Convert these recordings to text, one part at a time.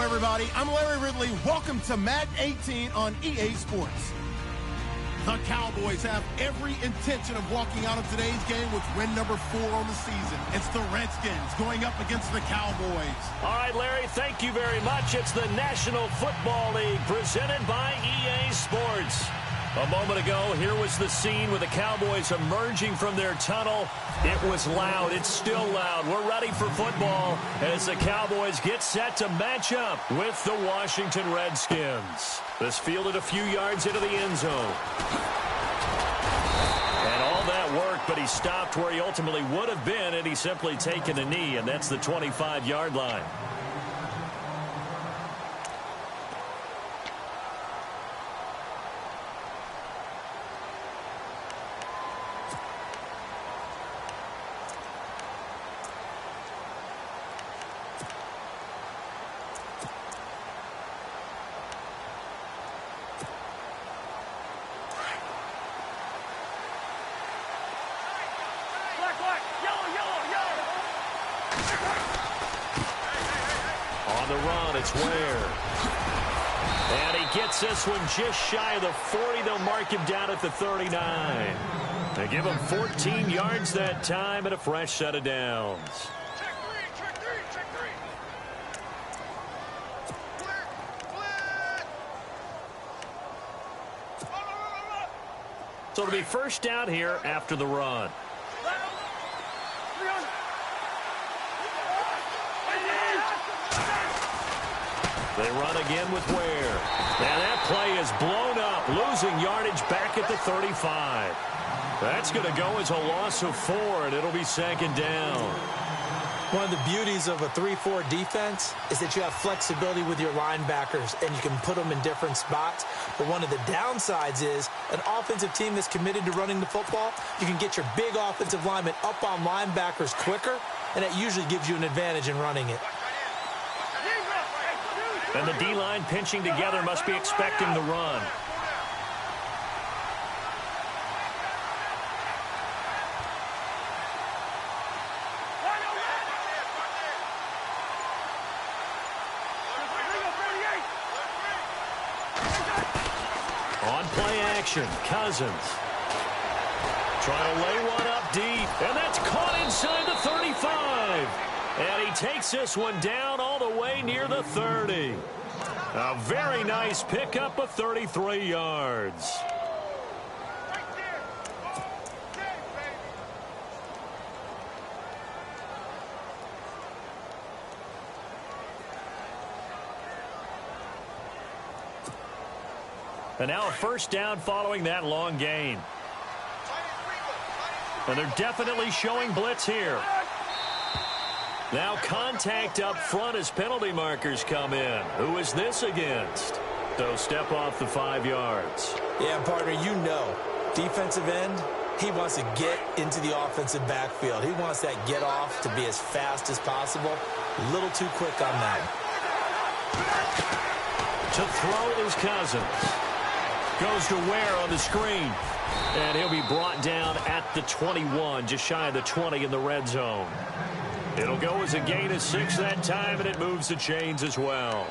everybody. I'm Larry Ridley. Welcome to Madden 18 on EA Sports. The Cowboys have every intention of walking out of today's game with win number 4 on the season. It's the Redskins going up against the Cowboys. All right, Larry, thank you very much. It's the National Football League presented by EA Sports. A moment ago, here was the scene with the Cowboys emerging from their tunnel. It was loud. It's still loud. We're ready for football as the Cowboys get set to match up with the Washington Redskins. This fielded a few yards into the end zone. And all that worked, but he stopped where he ultimately would have been had he simply taken a knee, and that's the 25-yard line. On the run, it's Ware. And he gets this one just shy of the 40. They'll mark him down at the 39. They give him 14 yards that time and a fresh set of downs. Check three. So it'll be first down here after the run. They run again with Ware. And that play is blown up, losing yardage back at the 35. That's going to go as a loss of 4, and it'll be second down. One of the beauties of a 3-4 defense is that you have flexibility with your linebackers, and you can put them in different spots. But one of the downsides is an offensive team that's committed to running the football, you can get your big offensive linemen up on linebackers quicker, and that usually gives you an advantage in running it. And the D-line pinching together must be expecting the run. On play action, Cousins. Trying to lay one up deep, and that's caught inside the 35. And he takes this one down all the way near the 30. A very nice pickup of 33 yards. And now a first down following that long gain. And they're definitely showing blitz here. Now contact up front as penalty markers come in. Who is this against? So step off the 5 yards. Yeah, partner, you know, defensive end, he wants to get into the offensive backfield. He wants that get off to be as fast as possible. A little too quick on that. To throw is Cousins. Goes to Ware on the screen. And he'll be brought down at the 21, just shy of the 20 in the red zone. It'll go as a gain of 6 that time, and it moves the chains as well.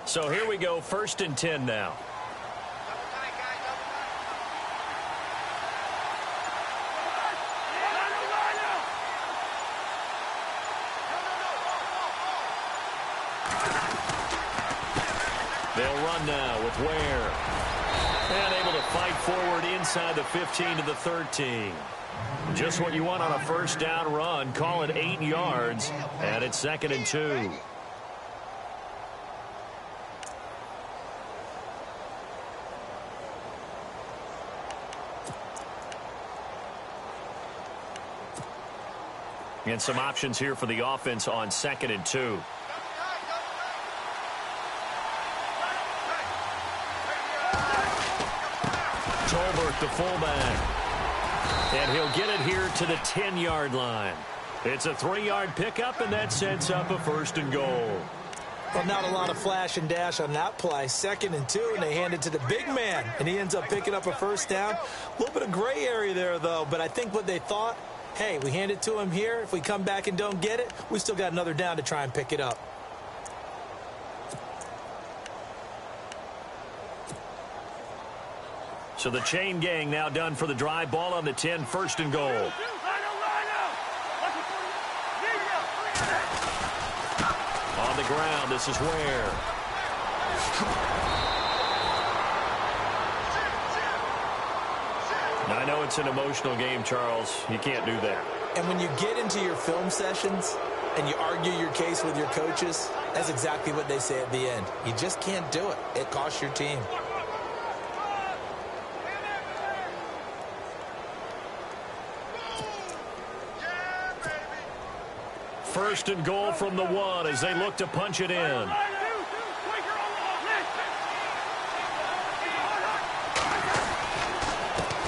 So here we go, 1st and 10 now. They'll run now with Ware. And able to fight forward inside the 15 to the 13. Just what you want on a first down run. Call it 8 yards. And it's 2nd and 2. And some options here for the offense on 2nd and 2. Tolbert, the fullback. And he'll get it here to the 10-yard line. It's a 3-yard pickup, and that sets up a 1st and goal. Well, not a lot of flash and dash on that play. 2nd and 2, and they hand it to the big man, and he ends up picking up a 1st down. A little bit of gray area there, though, but I think what they thought, hey, we hand it to him here. If we come back and don't get it, we still got another down to try and pick it up. So the chain gang now done for the drive. Ball on the 10, 1st and goal. On the ground, this is Ware. Now, I know it's an emotional game, Charles. You can't do that. And when you get into your film sessions and you argue your case with your coaches, that's exactly what they say at the end. You just can't do it. It costs your team. 1st and goal from the 1 as they look to punch it in.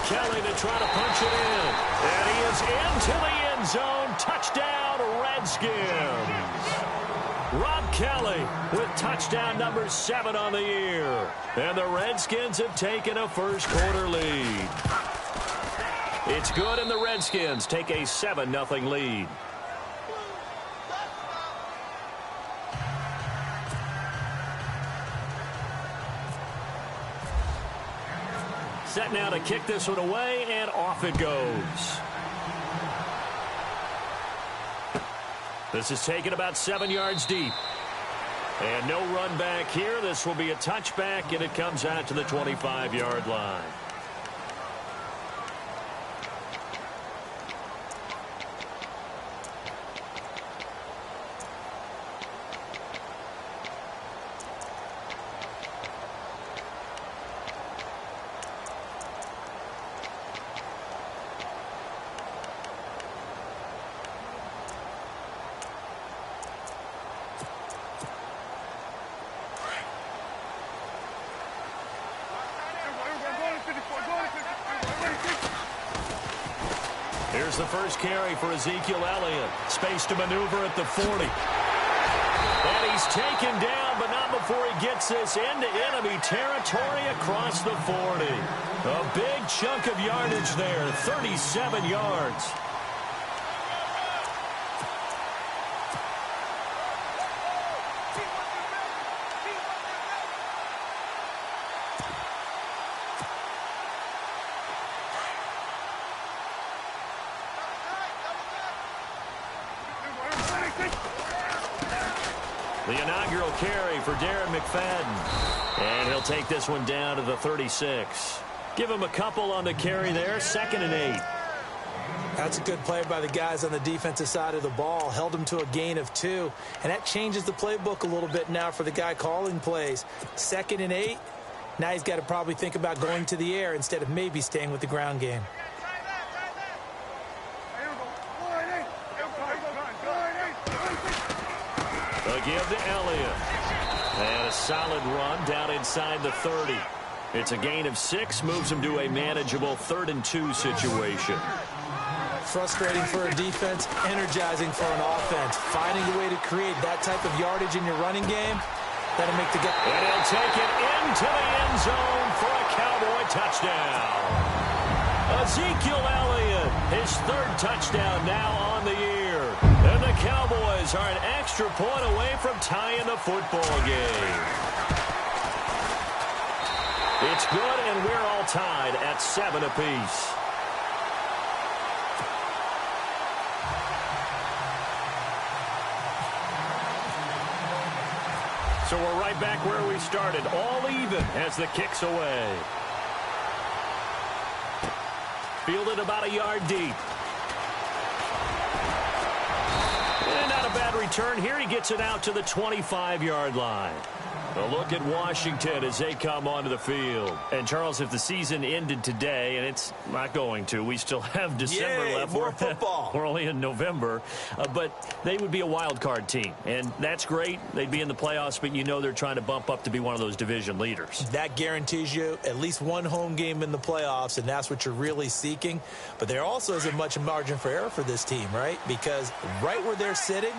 Kelly to try to punch it in. And he is into the end zone. Touchdown, Redskins. Rob Kelly with touchdown number 7 on the year. And the Redskins have taken a 1st quarter lead. It's good, and the Redskins take a 7-0 lead. Set now to kick this one away, and off it goes. This is taken about 7 yards deep. And no run back here. This will be a touchback, and it comes out to the 25-yard line. Here's the first carry for Ezekiel Elliott. Space to maneuver at the 40. And he's taken down, but not before he gets this into enemy territory across the 40. A big chunk of yardage there, 37 yards. The inaugural carry for Darren McFadden. And he'll take this one down to the 36. Give him a couple on the carry there, 2nd and 8. That's a good play by the guys on the defensive side of the ball. Held him to a gain of 2. And that changes the playbook a little bit now for the guy calling plays. 2nd and 8. Now he's got to probably think about going to the air instead of maybe staying with the ground game. They'll give to Elliott. And a solid run down inside the 30. It's a gain of 6, moves him to a manageable 3rd and 2 situation. Frustrating for a defense, energizing for an offense. Finding a way to create that type of yardage in your running game, that'll make the guy. And he'll take it into the end zone for a Cowboy touchdown. Ezekiel Elliott, his 3rd touchdown now on the year. And the Cowboys are an extra point away from tying the football game. It's good, and we're all tied at 7 apiece. So we're right back where we started, all even as the kick's away. Fielded about a yard deep. And not a bad return here. He gets it out to the 25-yard line. A look at Washington as they come onto the field. And, Charles, if the season ended today, and it's not going to, we still have December left. More football. We're only in November. But they would be a wild card team. And that's great. They'd be in the playoffs, but you know they're trying to bump up to be one of those division leaders. That guarantees you at least one home game in the playoffs, and that's what you're really seeking. But there also isn't much margin for error for this team, right? Because right where they're sitting,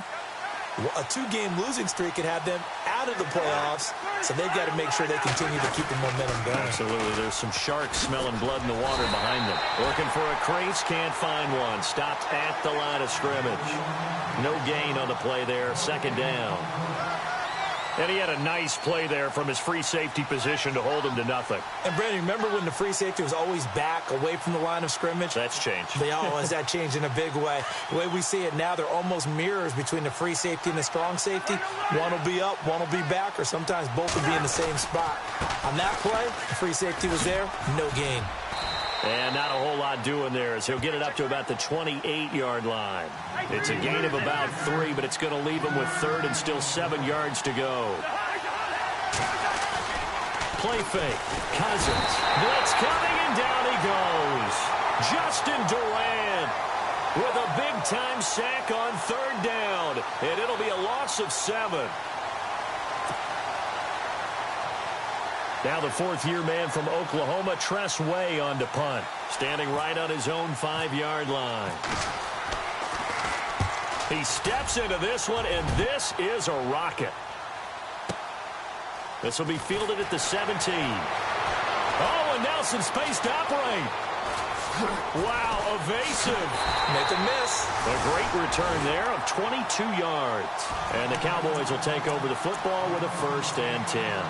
a two-game losing streak could have them out of the playoffs, so they've got to make sure they continue to keep the momentum going. Absolutely. There's some sharks smelling blood in the water behind them. Looking for a crease, can't find one. Stopped at the line of scrimmage. No gain on the play there. Second down. And he had a nice play there from his free safety position to hold him to nothing. And, Brandon, remember when the free safety was always back away from the line of scrimmage? That's changed. Has that changed in a big way? The way we see it now, they're almost mirrors between the free safety and the strong safety. One will be up, one will be back, or sometimes both will be in the same spot. On that play, the free safety was there, no gain. And not a whole lot doing there as he'll get it up to about the 28-yard line. It's a gain of about 3, but it's going to leave him with third and still 7 yards to go. Play fake. Cousins. Blitz coming, and down he goes. Justin Durant with a big-time sack on third down. And it'll be a loss of 7. Now the fourth-year man from Oklahoma, Tress Way, on to punt. Standing right on his own 5-yard line. He steps into this one, and this is a rocket. This will be fielded at the 17. Oh, and Nelson space to operate. Wow, evasive. Make a miss. A great return there of 22 yards. And the Cowboys will take over the football with a 1st and 10.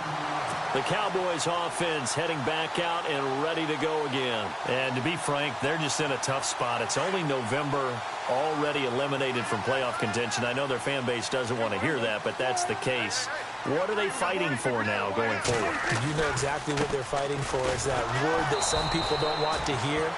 The Cowboys offense heading back out and ready to go again. And to be frank, they're just in a tough spot. It's only November, already eliminated from playoff contention. I know their fan base doesn't want to hear that, but that's the case. What are they fighting for now going forward? You know exactly what they're fighting for. Is that word that some people don't want to hear,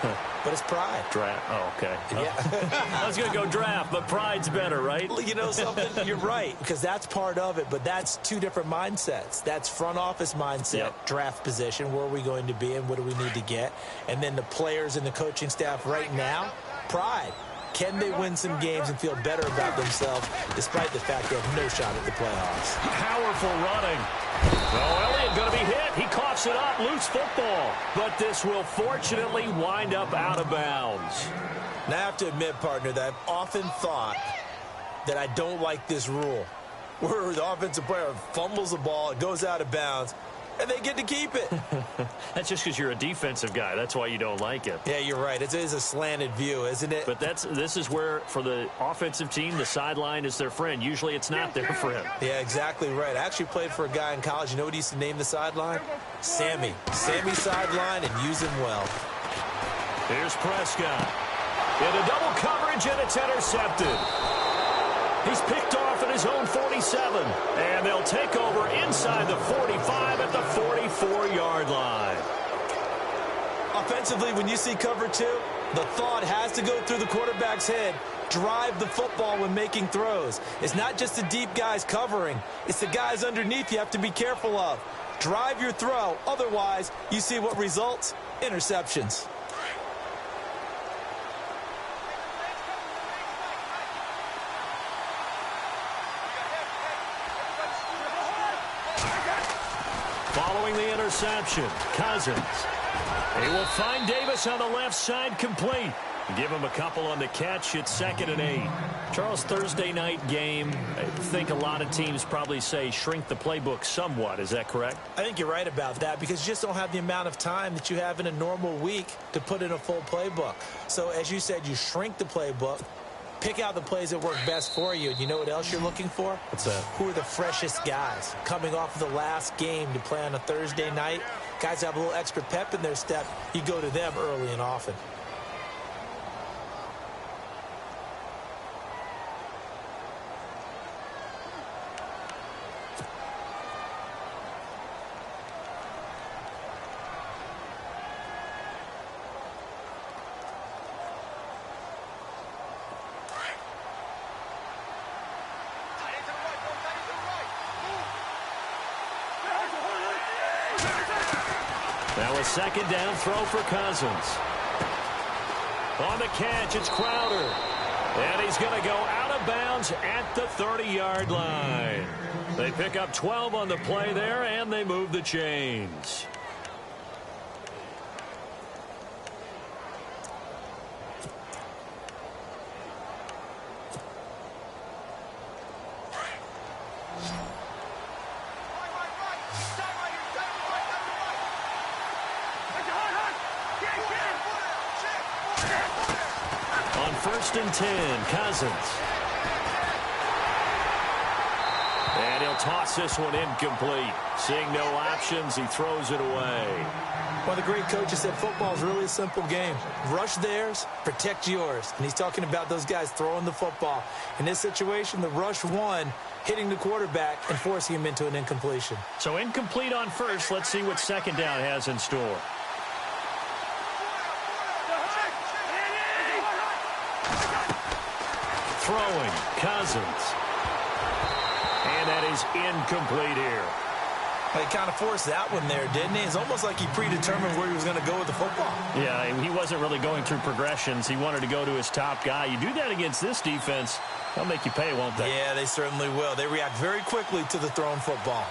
but it's pride. Draft. Oh, okay. Yeah. I was going to go draft, but pride's better, right? You know something? You're right, because that's part of it, but that's two different mindsets. That's front office mindset, draft position, where are we going to be and what do we need to get? And then the players and the coaching staff right now, pride. Can they win some games and feel better about themselves despite the fact they have no shot at the playoffs? Powerful running. Oh, Elliott going to be hit. He coughs it up. Loose football. But this will fortunately wind up out of bounds. Now, I have to admit, partner, that I've often thought that I don't like this rule, where the offensive player fumbles the ball, it goes out of bounds, and they get to keep it. That's just because you're a defensive guy. That's why you don't like it. Yeah, you're right. It is a slanted view, isn't it? But this is where, for the offensive team, the sideline is their friend. Usually it's not their friend. Yeah, exactly right. I actually played for a guy in college. You know what he used to name the sideline? Sammy. Sammy sideline, and use him well. Here's Prescott. Into double coverage, and it's intercepted. He's picked off at his own 47. And they'll take over inside the 45 at the 44-yard line. Offensively, when you see cover 2, the thought has to go through the quarterback's head. Drive the football when making throws. It's not just the deep guys covering. It's the guys underneath you have to be careful of. Drive your throw. Otherwise, you see what results? Interceptions. Following the interception, Cousins. He will find Davis on the left side, complete. Give him a couple on the catch. It's 2nd and 8. Charles, Thursday night game, I think a lot of teams probably say shrink the playbook somewhat. Is that correct? I think you're right about that because you just don't have the amount of time that you have in a normal week to put in a full playbook. So as you said, you shrink the playbook. Pick out the plays that work best for you. And you know what else you're looking for? What's that? Who are the freshest guys coming off of the last game to play on a Thursday night? Guys have a little extra pep in their step. You go to them early and often. Now a second down throw for Cousins. On the catch, it's Crowder. And he's going to go out of bounds at the 30-yard line. They pick up 12 on the play there, and they move the chains. On 1st and 10, Cousins. And he'll toss this one incomplete. Seeing no options, he throws it away. One of the great coaches said football is really a simple game. Rush theirs, protect yours. And he's talking about those guys throwing the football. In this situation, the rush won, hitting the quarterback and forcing him into an incompletion. So incomplete on first. Let's see what second down has in store. Throwing, Cousins. And that is incomplete here. He kind of forced that one there, didn't he? It's almost like he predetermined where he was going to go with the football. Yeah, he wasn't really going through progressions. He wanted to go to his top guy. You do that against this defense, they'll make you pay, won't they? Yeah, they certainly will. They react very quickly to the thrown football.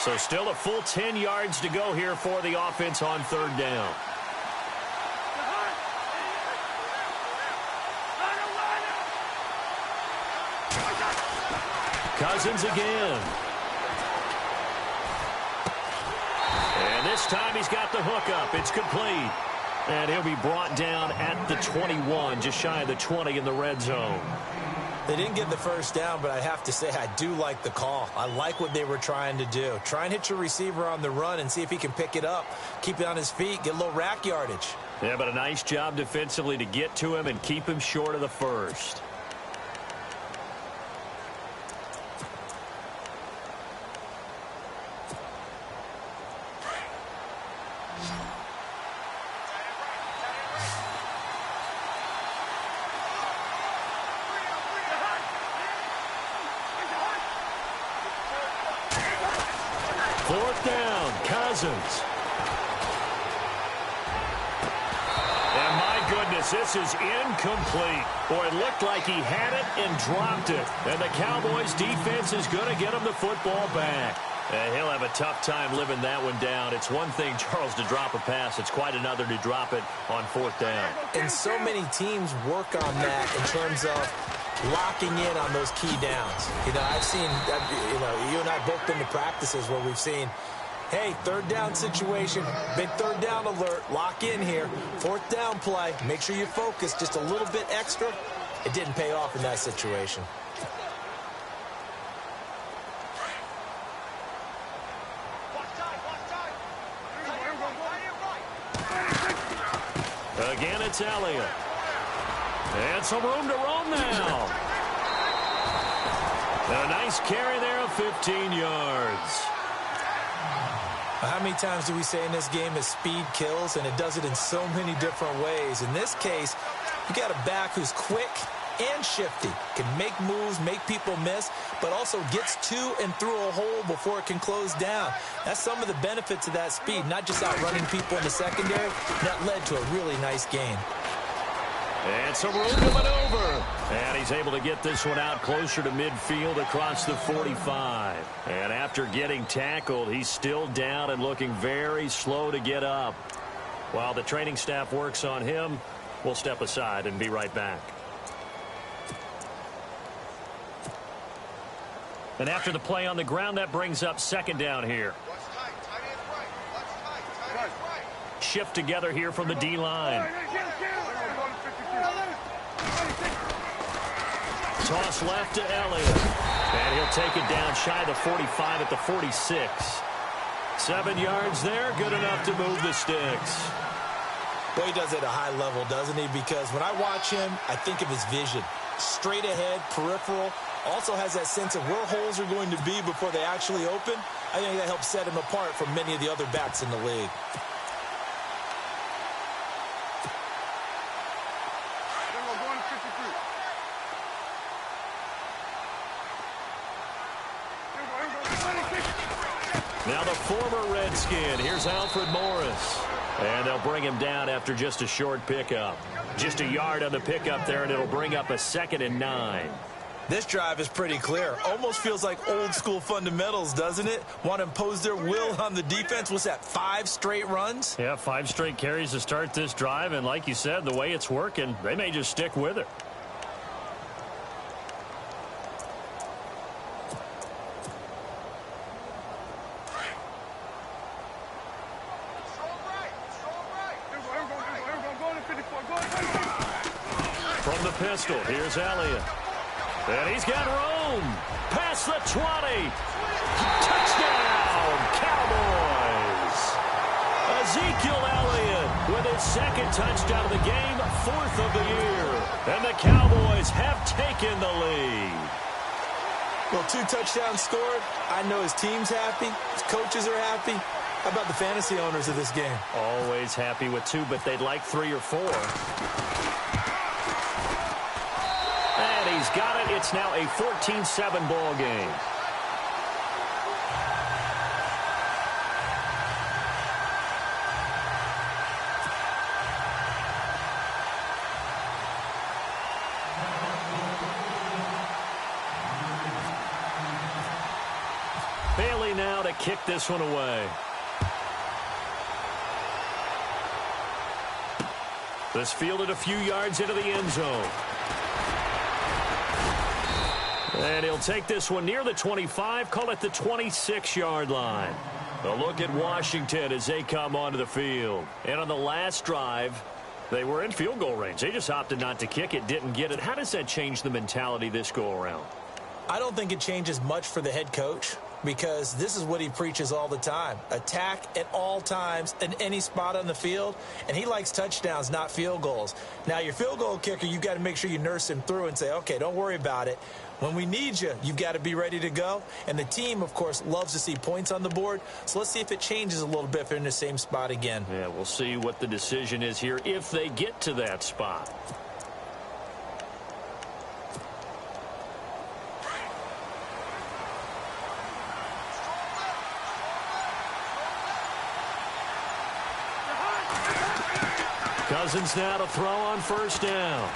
So still a full 10 yards to go here for the offense on 3rd down. Cousins again. And this time he's got the hook up. It's complete. And he'll be brought down at the 21, just shy of the 20 in the red zone. They didn't get the first down, but I have to say I do like the call. I like what they were trying to do. Try and hit your receiver on the run and see if he can pick it up. Keep it on his feet, get a little rack yardage. Yeah, but a nice job defensively to get to him and keep him short of the first. Fourth down, Cousins. And my goodness, this is incomplete. Boy, it looked like he had it and dropped it. And the Cowboys defense is going to get him the football back. And he'll have a tough time living that one down. It's one thing, Charles, to drop a pass. It's quite another to drop it on 4th down. And so many teams work on that in terms of locking in on those key downs. You know, I've seen, you and I both been to practices where we've seen, hey, 3rd down situation, big 3rd down alert, lock in here, 4th down play, make sure you focus just a little bit extra. It didn't pay off in that situation. Again, it's Elliott. And some room to roam now. A nice carry there of 15 yards. How many times do we say in this game that speed kills, and it does it in so many different ways? In this case, you got a back who's quick and shifty, can make moves, make people miss, but also gets to and through a hole before it can close down. That's some of the benefits of that speed, not just outrunning people in the secondary. That led to a really nice gain. And some room to maneuver. And he's able to get this one out closer to midfield across the 45. And after getting tackled, he's still down and looking very slow to get up. While the training staff works on him, we'll step aside and be right back. And after the play on the ground, that brings up 2nd down here. Shift together here from the D-line. Toss left to Elliott. And he'll take it down shy of the 45 at the 46. 7 yards there, good enough to move the sticks. Well, he does it at a high level, doesn't he? Because when I watch him, I think of his vision. Straight ahead, peripheral. Also has that sense of where holes are going to be before they actually open. I think that helps set him apart from many of the other backs in the league. Now the former Redskin. Here's Alfred Morris. And they'll bring him down after just a short pickup. Just a yard on the pickup there, and it'll bring up a 2nd and 9. This drive is pretty clear. Almost feels like old-school fundamentals, doesn't it? Want to impose their will on the defense. Was that 5 straight runs? Yeah, 5 straight carries to start this drive, and like you said, the way it's working, they may just stick with it. From the pistol, here's Elliott. And he's got room. Past the 20. Touchdown, Cowboys. Ezekiel Elliott with his 2nd touchdown of the game, 4th of the year. And the Cowboys have taken the lead. Well, 2 touchdowns scored. I know his team's happy. His coaches are happy. How about the fantasy owners of this game? Always happy with 2, but they'd like 3 or 4. And he's got it. It's now a 14-7 ball game. Bailey now to kick this one away. This fielded a few yards into the end zone. And he'll take this one near the 25, call it the 26-yard line. A look at Washington as they come onto the field. And on the last drive, they were in field goal range. They just opted not to kick it, didn't get it. How does that change the mentality this go-around? I don't think it changes much for the head coach because this is what he preaches all the time. Attack at all times in any spot on the field, and he likes touchdowns, not field goals. Now, your field goal kicker, you've got to make sure you nurse him through and say, okay, don't worry about it. When we need you, you've got to be ready to go. And the team, of course, loves to see points on the board. So let's see if it changes a little bit if they're in the same spot again. Yeah, we'll see what the decision is here if they get to that spot. Cousins now to throw on 1st down.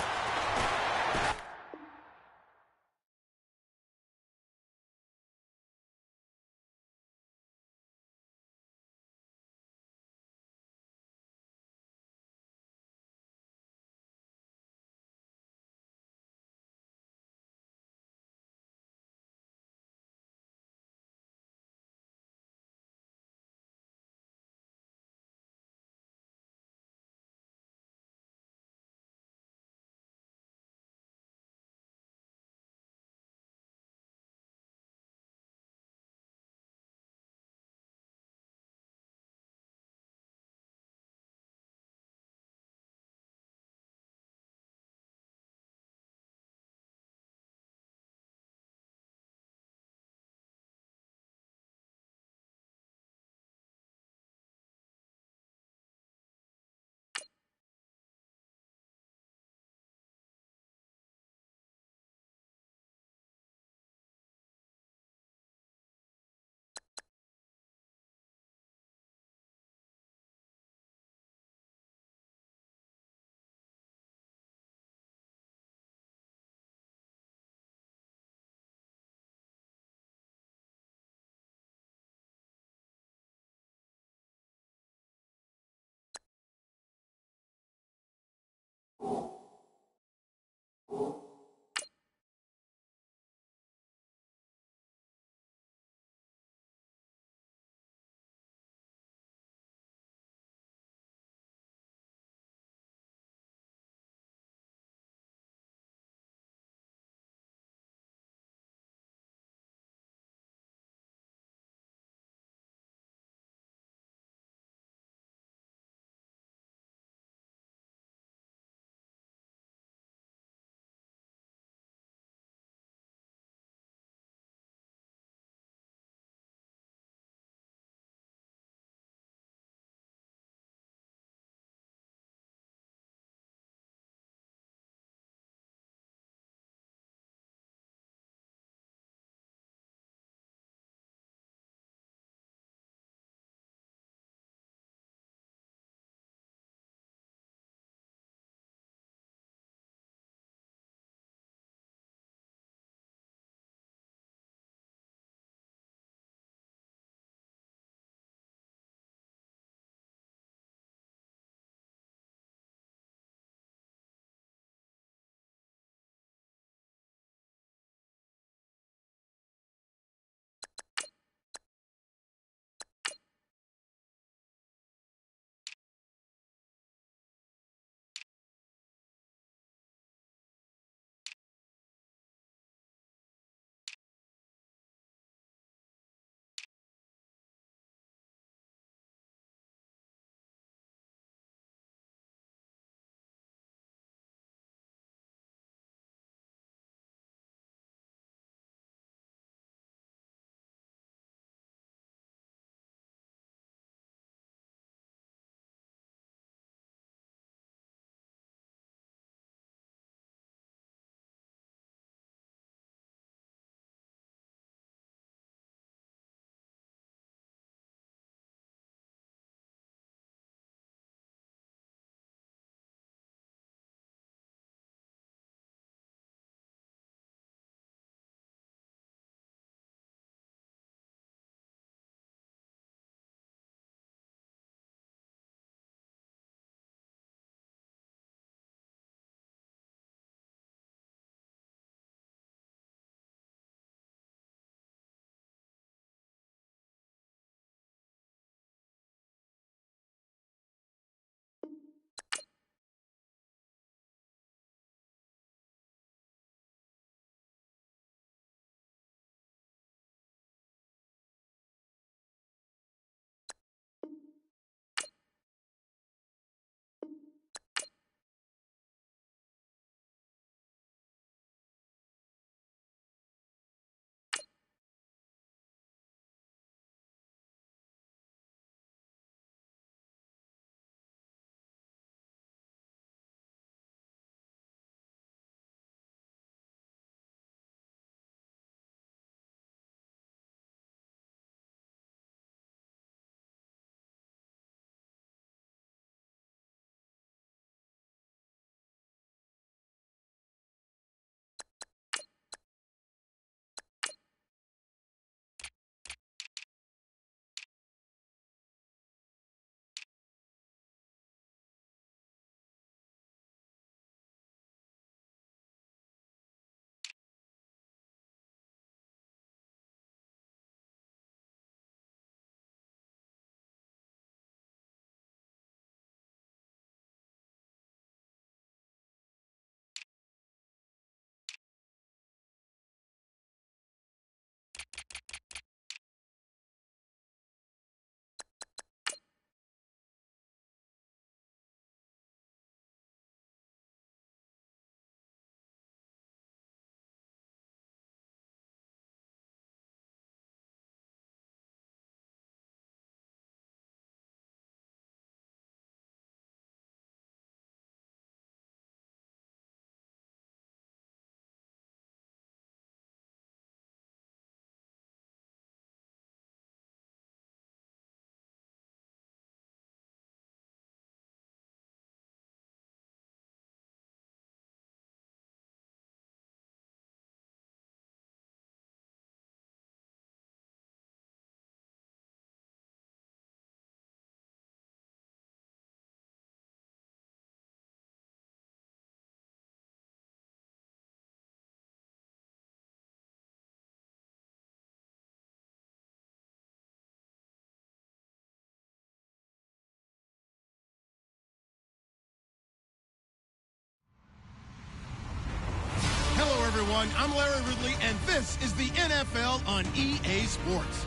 everyone. I'm Larry Ridley, and this is the NFL on EA Sports.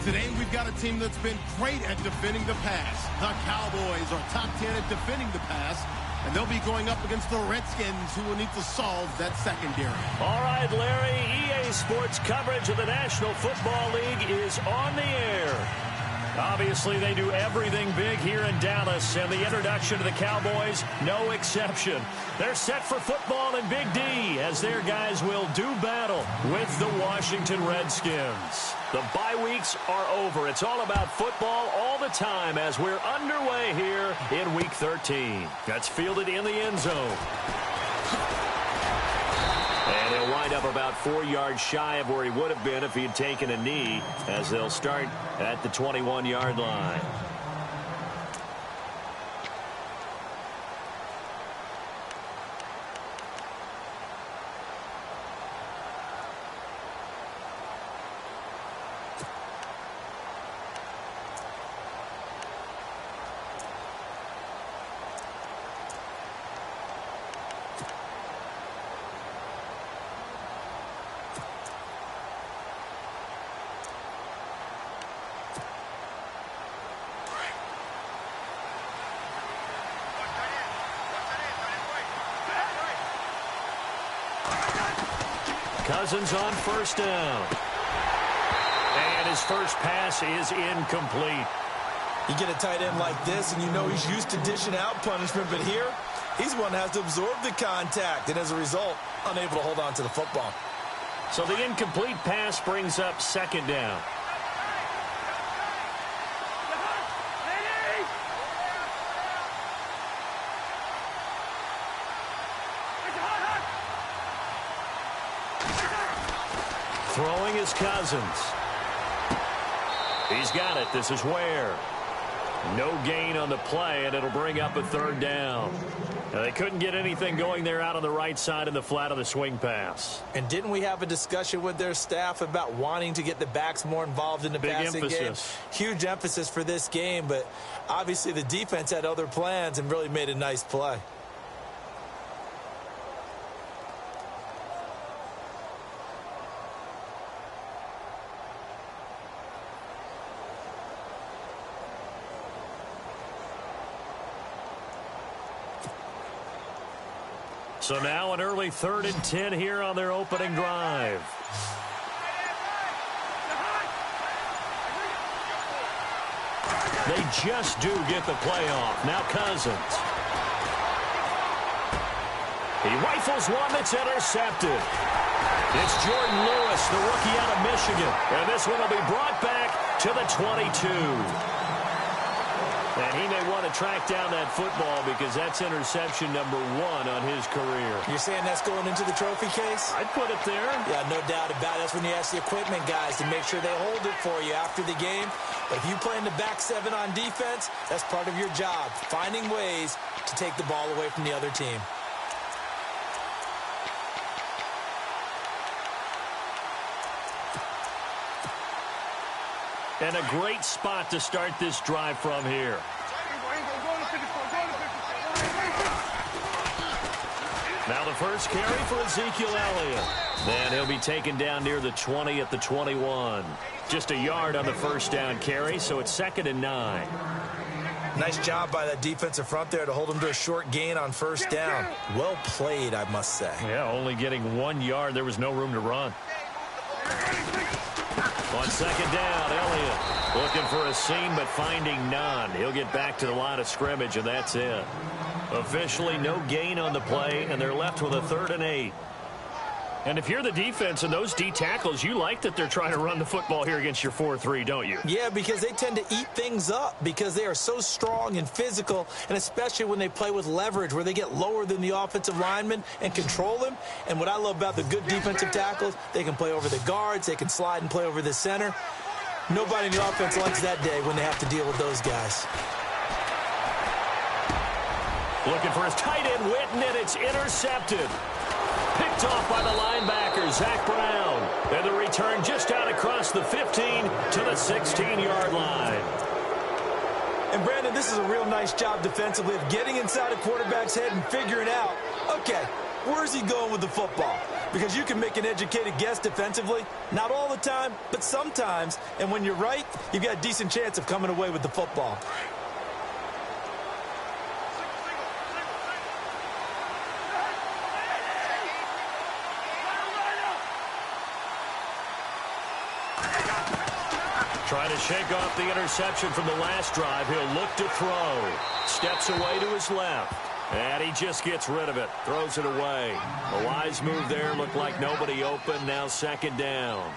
Today, we've got a team that's been great at defending the pass. The Cowboys are top 10 at defending the pass, and they'll be going up against the Redskins, who will need to solve that secondary. All right, Larry, EA Sports coverage of the National Football League is on the air. Obviously, they do everything big here in Dallas, and the introduction to the Cowboys, no exception. They're set for football in Big D, as their guys will do battle with the Washington Redskins. The bye weeks are over. It's all about football all the time as we're underway here in Week 13. That's fielded in the end zone. And he'll wind up about 4 yards shy of where he would have been if he had taken a knee, as they'll start at the 21-yard line. Cousins on first down. And his first pass is incomplete. You get a tight end like this, and you know he's used to dishing out punishment, but here, he's the one that has to absorb the contact, and as a result, unable to hold on to the football. So the incomplete pass brings up second down. Throwing is Cousins. He's got it. This is Ware. No gain on the play, and it'll bring up a third down. Now, they couldn't get anything going there out on the right side in the flat of the swing pass. And didn't we have a discussion with their staff about wanting to get the backs more involved in the passing game? Huge emphasis for this game, but obviously the defense had other plans and really made a nice play. So now an early 3rd and 10 here on their opening drive. They just do get the play off. Now Cousins. He rifles one that's intercepted. It's Jordan Lewis, the rookie out of Michigan. And this one will be brought back to the 22. And he may want to track down that football because that's interception number 1 on his career. You're saying that's going into the trophy case? I'd put it there. Yeah, no doubt about it. That's when you ask the equipment guys to make sure they hold it for you after the game. But if you play in the back 7 on defense, that's part of your job, finding ways to take the ball away from the other team. And a great spot to start this drive from here. Now the first carry for Ezekiel Elliott. And he'll be taken down near the 20 at the 21. Just a yard on the first down carry, so it's 2nd and 9. Nice job by that defensive front there to hold him to a short gain on first down. Well played, I must say. Yeah, only getting 1 yard. There was no room to run. On 2nd down, Elliott looking for a seam but finding none. He'll get back to the line of scrimmage, and that's it. Officially no gain on the play, and they're left with a 3rd and 8. And if you're the defense and those D tackles, you like that they're trying to run the football here against your 4-3, don't you? Yeah, because they tend to eat things up because they are so strong and physical, and especially when they play with leverage where they get lower than the offensive linemen and control them. And what I love about the good defensive tackles, they can play over the guards, they can slide and play over the center. Nobody in the offense likes that day when they have to deal with those guys. Looking for his tight end, Witten, and it's intercepted. Picked off by the linebacker, Zach Brown. And the return just out across the 15 to the 16-yard line. And, Brandon, this is a real nice job defensively of getting inside a quarterback's head and figuring out, okay, where's he going with the football? Because you can make an educated guess defensively. Not all the time, but sometimes. And when you're right, you've got a decent chance of coming away with the football. Trying to shake off the interception from the last drive. He'll look to throw. Steps away to his left. And he just gets rid of it. Throws it away. A wise move there. Looked like nobody open. Now second down.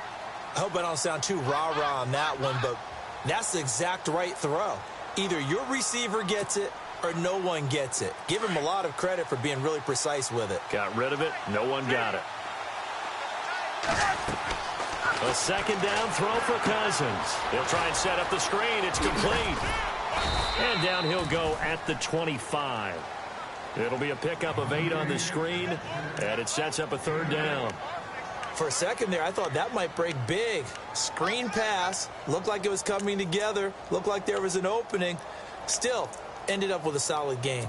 I hope I don't sound too rah-rah on that one, but that's the exact right throw. Either your receiver gets it or no one gets it. Give him a lot of credit for being really precise with it. Got rid of it. No one got it. A second down throw for Cousins. He'll try and set up the screen. It's complete. And down he'll go at the 25. It'll be a pickup of 8 on the screen, and it sets up a third down. For a second there, I thought that might break big. Screen pass. Looked like it was coming together. Looked like there was an opening. Still, ended up with a solid gain.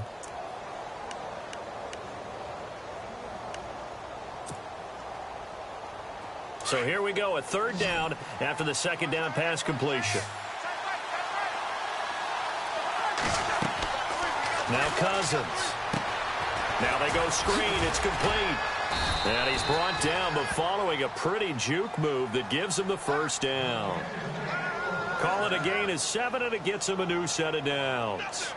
So here we go, a third down after the second down pass completion. Now Cousins. Now they go screen. It's complete. And he's brought down, but following a pretty juke move that gives him the first down. Call it a gain of 7, and it gets him a new set of downs.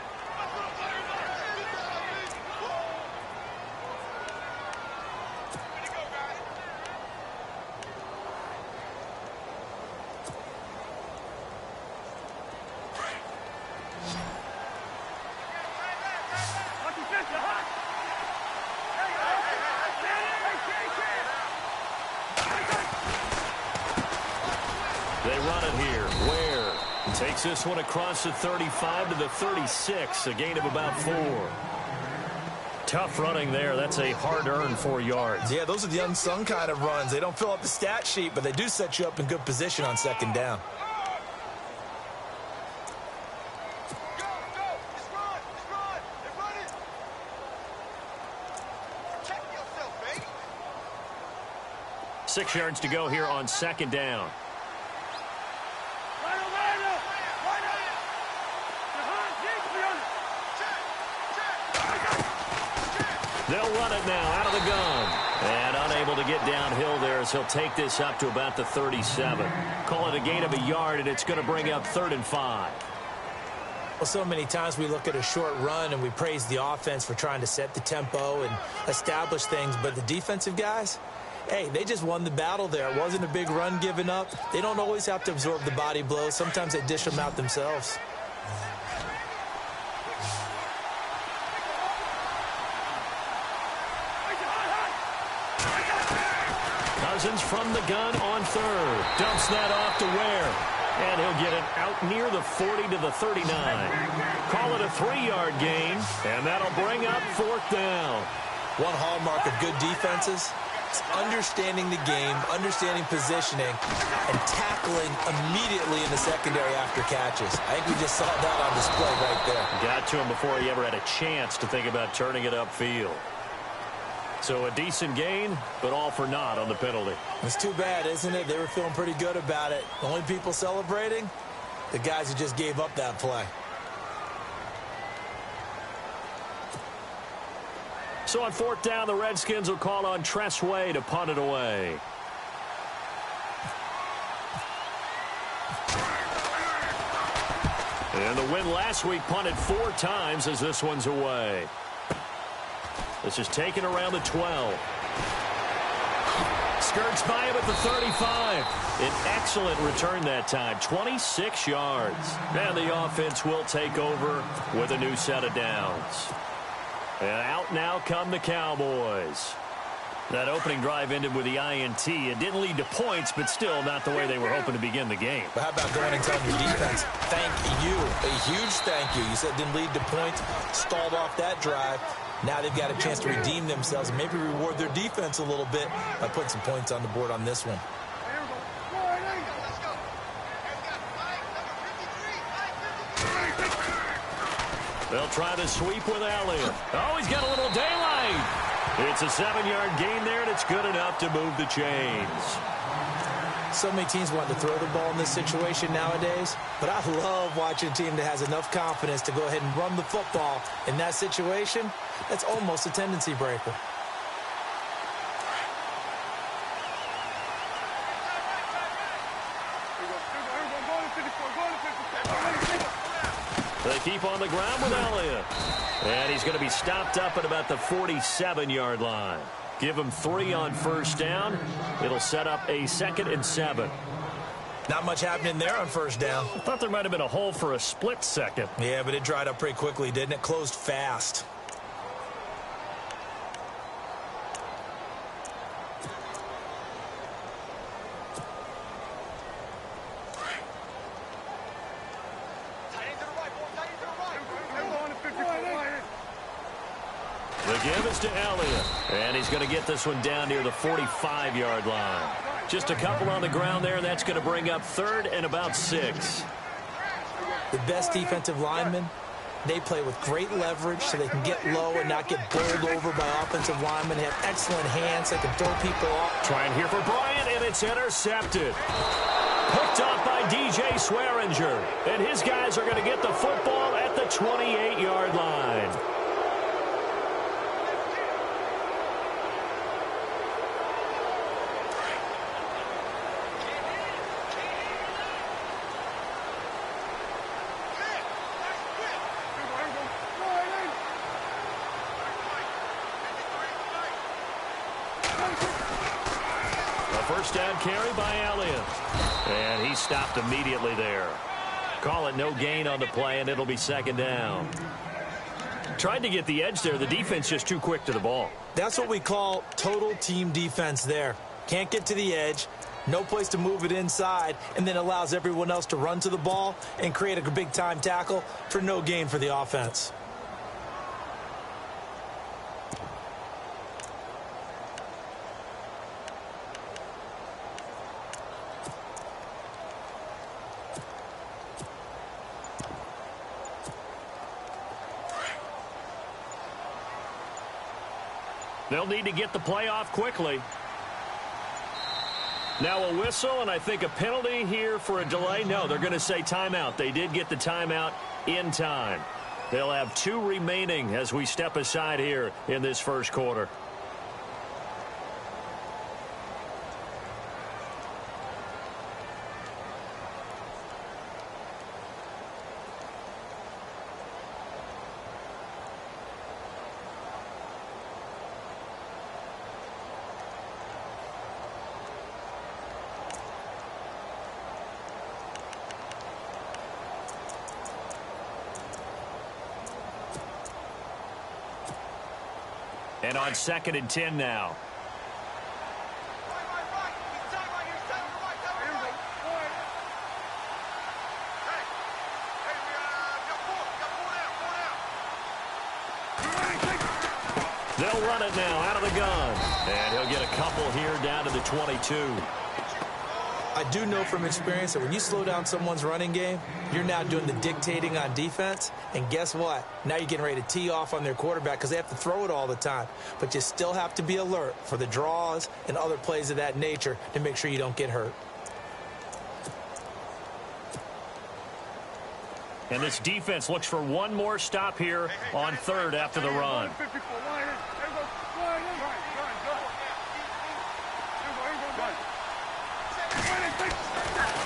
Takes this one across the 35 to the 36, a gain of about 4. Tough running there. That's a hard-earned 4 yards. Yeah, those are the unsung kind of runs. They don't fill up the stat sheet, but they do set you up in good position on second down. Go! Just run! They're running! Check yourself, baby! 6 yards to go here on second down. They'll run it now out of the gun. And unable to get downhill there as he'll take this up to about the 37. Call it a gain of a yard, and it's going to bring up 3rd and 5. Well, so many times we look at a short run and we praise the offense for trying to set the tempo and establish things. But the defensive guys, hey, they just won the battle there. It wasn't a big run given up. They don't always have to absorb the body blows. Sometimes they dish them out themselves. Cousins from the gun on 3rd. Dumps that off to Ware. And he'll get it out near the 40 to the 39. Call it a 3-yard gain, and that'll bring up 4th down. One hallmark of good defenses is understanding the game, understanding positioning, and tackling immediately in the secondary after catches. I think we just saw that on display right there. Got to him before he ever had a chance to think about turning it upfield. So a decent gain, but all for naught on the penalty. It's too bad, isn't it? They were feeling pretty good about it. The only people celebrating, the guys who just gave up that play. So on 4th down, the Redskins will call on Tressway to punt it away. And the win last week punted 4 times as this one's away. This is taken around the 12. Skirts by him at the 35. An excellent return that time. 26 yards. And the offense will take over with a new set of downs. And out now come the Cowboys. That opening drive ended with the INT. It didn't lead to points, but still not the way they were hoping to begin the game. But how about going and telling your defense, thank you, a huge thank you. You said it didn't lead to points, stalled off that drive. Now they've got a chance to redeem themselves and maybe reward their defense a little bit by putting some points on the board on this one. They'll try to sweep with Elliott. Oh, he's got a little daylight. It's a 7-yard gain there, and it's good enough to move the chains. So many teams want to throw the ball in this situation nowadays, but I love watching a team that has enough confidence to go ahead and run the football. In that situation, that's almost a tendency breaker. They keep on the ground with Elliott. And he's going to be stopped up at about the 47-yard line. Give him 3 on first down. It'll set up a 2nd and 7. Not much happening there on first down. I thought there might have been a hole for a split second. Yeah, but it dried up pretty quickly, didn't it? Closed fast. The give is to Elliott, and he's going to get this one down near the 45-yard line. Just a couple on the ground there, and that's going to bring up 3rd and about 6. The best defensive linemen, they play with great leverage so they can get low and not get bowled over by offensive linemen. They have excellent hands. They can throw people off. Trying here for Bryant, and it's intercepted. Picked off by DJ Swearinger, and his guys are going to get the football at the 28-yard line. First down carry by Elliott. And he stopped immediately there. Call it no gain on the play, and it'll be 2nd down. Tried to get the edge there. The defense just too quick to the ball. That's what we call total team defense there. Can't get to the edge, no place to move it inside, and then allows everyone else to run to the ball and create a big-time tackle for no gain for the offense. They'll need to get the play off quickly. Now a whistle, and I think a penalty here for a delay. No, they're going to say timeout. They did get the timeout in time. They'll have 2 remaining as we step aside here in this first quarter. And on 2nd and 10 now. They'll run it now out of the gun. And he'll get a couple here down to the 22. I do know from experience that when you slow down someone's running game, you're now doing the dictating on defense. And guess what? Now you're getting ready to tee off on their quarterback because they have to throw it all the time. But you still have to be alert for the draws and other plays of that nature to make sure you don't get hurt. And this defense looks for one more stop here on 3rd after the run.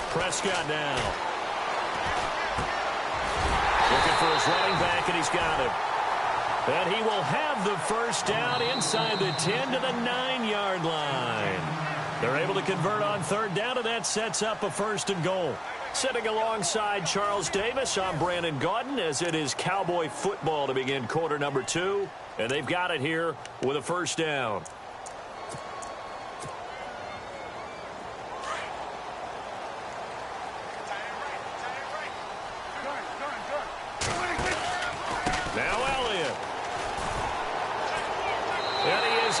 Prescott now. Looking for his running back, and he's got him. And he will have the first down inside the 10 to the 9-yard line. They're able to convert on 3rd down, and that sets up a 1st and goal. Sitting alongside Charles Davis, I'm Brandon Gaudin, as it is Cowboy football to begin quarter number 2. And they've got it here with a 1st down.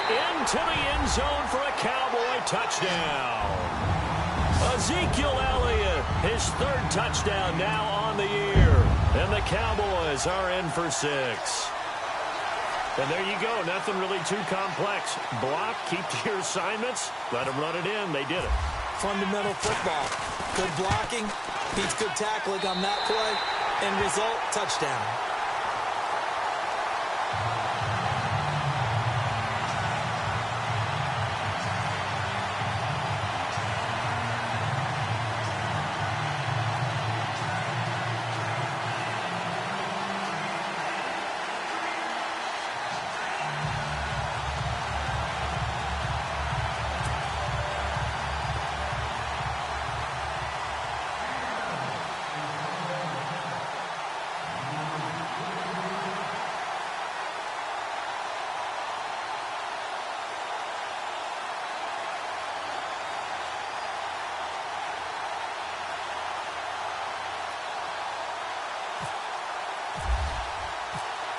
Into the end zone for a Cowboy touchdown. Ezekiel Elliott, his 3rd touchdown now on the year. And the Cowboys are in for 6. And there you go. Nothing really too complex. Block, keep to your assignments, let them run it in. They did it. Fundamental football. Good blocking, beats good tackling on that play, and result, touchdown.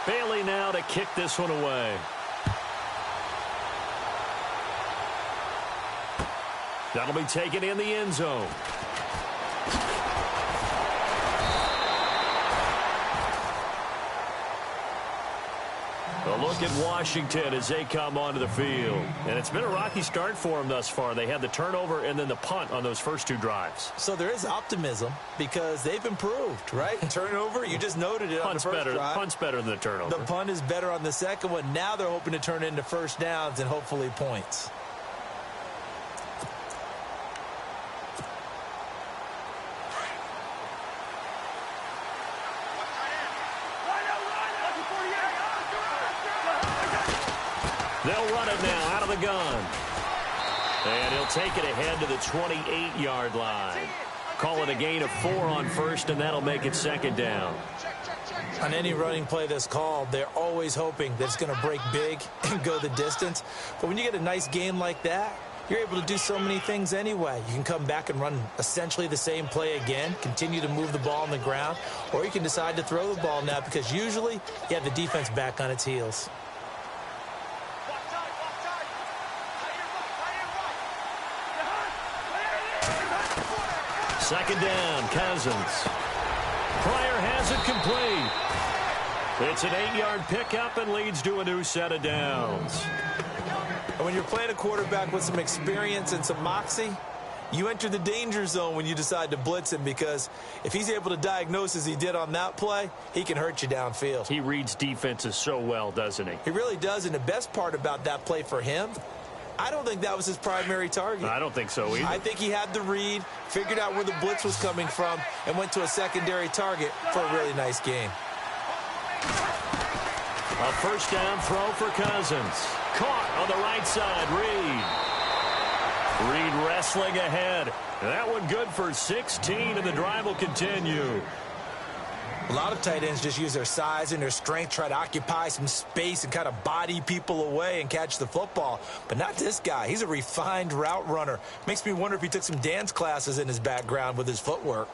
Bailey now to kick this one away. That'll be taken in the end zone. A look at Washington as they come onto the field. And it's been a rocky start for them thus far. They had the turnover and then the punt on those first 2 drives. So there is optimism because they've improved, right? Turnover, you just noted it on the first drive. Punt's better than the turnover. The punt is better on the second one. Now they're hoping to turn it into first downs and hopefully points. They'll run it now out of the gun. And he'll take it ahead to the 28-yard line. Call it a gain of 4 on first, and that'll make it second down. On any running play that's called, they're always hoping that it's going to break big and go the distance. But when you get a nice gain like that, you're able to do so many things anyway. You can come back and run essentially the same play again, continue to move the ball on the ground, or you can decide to throw the ball now because usually you have the defense back on its heels. Second down, Cousins. Pryor has it complete. It's an 8-yard pickup and leads to a new set of downs. And when you're playing a quarterback with some experience and some moxie, you enter the danger zone when you decide to blitz him because if he's able to diagnose as he did on that play, he can hurt you downfield. He reads defenses so well, doesn't he? He really does, and the best part about that play for him, I don't think that was his primary target. I don't think so either. I think he had the read, figured out where the blitz was coming from, and went to a secondary target for a really nice game. A first down throw for Cousins. Caught on the right side, Reed. Reed wrestling ahead. That one good for 16, and the drive will continue. A lot of tight ends just use their size and their strength, try to occupy some space and kind of body people away and catch the football. But not this guy. He's a refined route runner. Makes me wonder if he took some dance classes in his background with his footwork.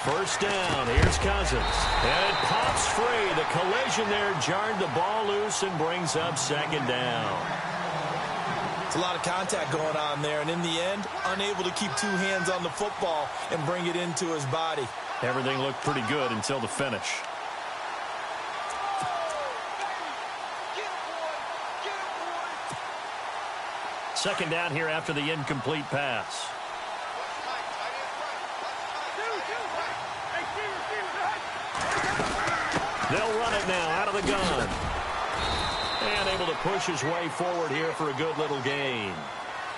First down, here's Cousins. And it pops free. The collision there jarred the ball loose and brings up second down. It's a lot of contact going on there, and in the end, unable to keep 2 hands on the football and bring it into his body. Everything looked pretty good until the finish. Second down here after the incomplete pass. They'll run it now out of the gun. And able to push his way forward here for a good little gain.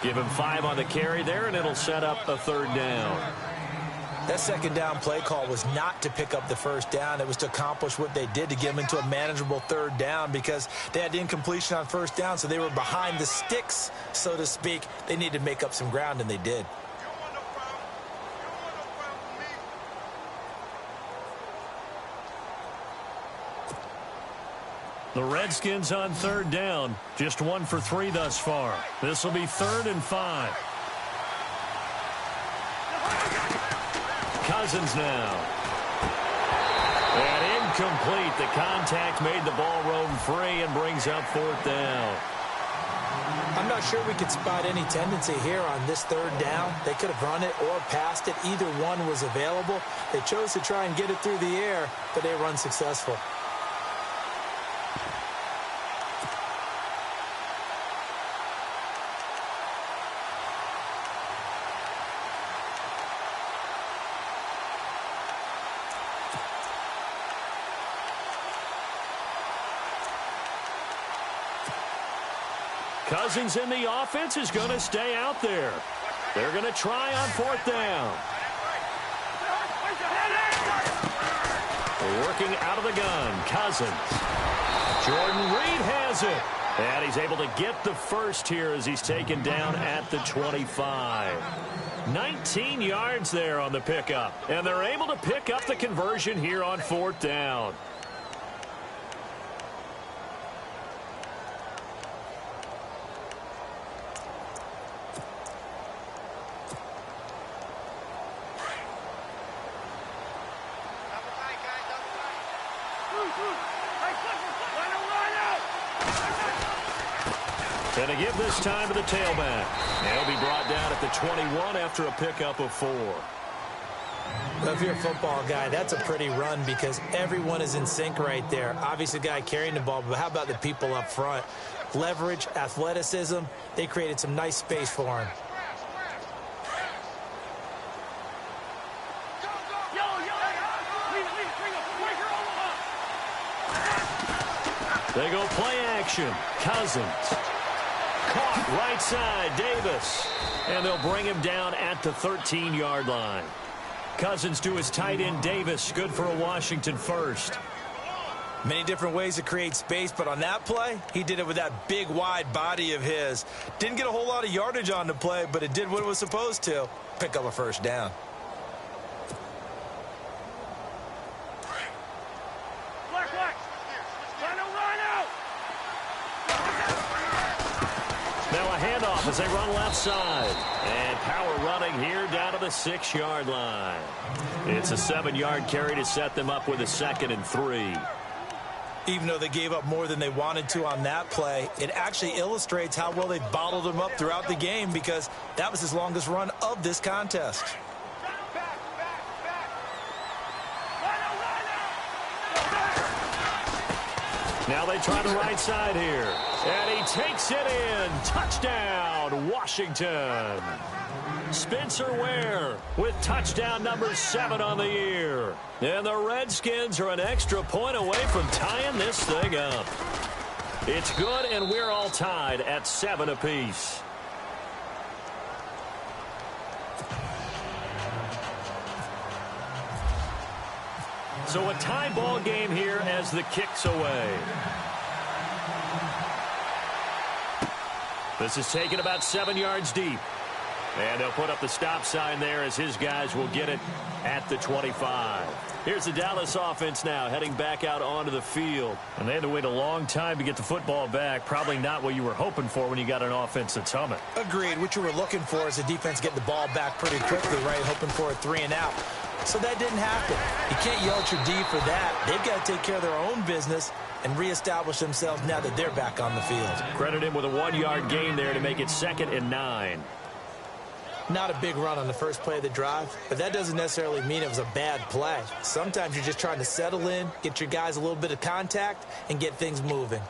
Give him 5 on the carry there, and it'll set up a third down. That second down play call was not to pick up the first down. It was to accomplish what they did to get them into a manageable third down because they had incompletion on first down, so they were behind the sticks, so to speak. They needed to make up some ground, and they did. The Redskins on third down. Just 1 for 3 thus far. This will be 3rd and 5. Cousins now. And Incomplete. The contact made the ball roam free and brings up 4th down. I'm not sure we could spot any tendency here on this 3rd down. They could have run it or passed it. Either one was available. They chose to try and get it through the air, but they were unsuccessful. Cousins in the offense is going to stay out there. They're going to try on 4th down. Working out of the gun, Cousins. Jordan Reed has it. And he's able to get the first here as he's taken down at the 25. 19 yards there on the pickup. And they're able to pick up the conversion here on 4th down. And a give this time to the tailback. And he'll be brought down at the 21 after a pickup of 4. Well, if you're a football guy, that's a pretty run because everyone is in sync right there. Obviously, the guy carrying the ball, but how about the people up front? Leverage, athleticism, they created some nice space for him. They go play action. Cousins. Caught right side, Davis. And they'll bring him down at the 13-yard line. Cousins to his tight end, Davis. Good for a Washington first. Many different ways to create space, but on that play, he did it with that big, wide body of his. Didn't get a whole lot of yardage on the play, but it did what it was supposed to. Pick up a first down. As they run left side. And power running here down to the 6-yard line. It's a 7-yard carry to set them up with a 2nd and 3. Even though they gave up more than they wanted to on that play, it actually illustrates how well they bottled him up throughout the game because that was his longest run of this contest. Now they try the right side here. And he takes it in. Touchdown, Washington. Spencer Ware with touchdown number 7 on the year. And the Redskins are an extra point away from tying this thing up. It's good, and we're all tied at 7 apiece. So a tie ball game here as the kick's away. This is taken about 7 yards deep. And they'll put up the stop sign there as his guys will get it at the 25. Here's the Dallas offense now heading back out onto the field. And they had to wait a long time to get the football back. Probably not what you were hoping for when you got an offense that's humming. Agreed. What you were looking for is the defense getting the ball back pretty quickly, right? Hoping for a 3 and out. So that didn't happen. You can't yell at your D for that. They've got to take care of their own business and reestablish themselves now that they're back on the field. Credit him with a 1-yard gain there to make it 2nd and 9. Not a big run on the first play of the drive, but that doesn't necessarily mean it was a bad play. Sometimes you're just trying to settle in, get your guys a little bit of contact, and get things moving.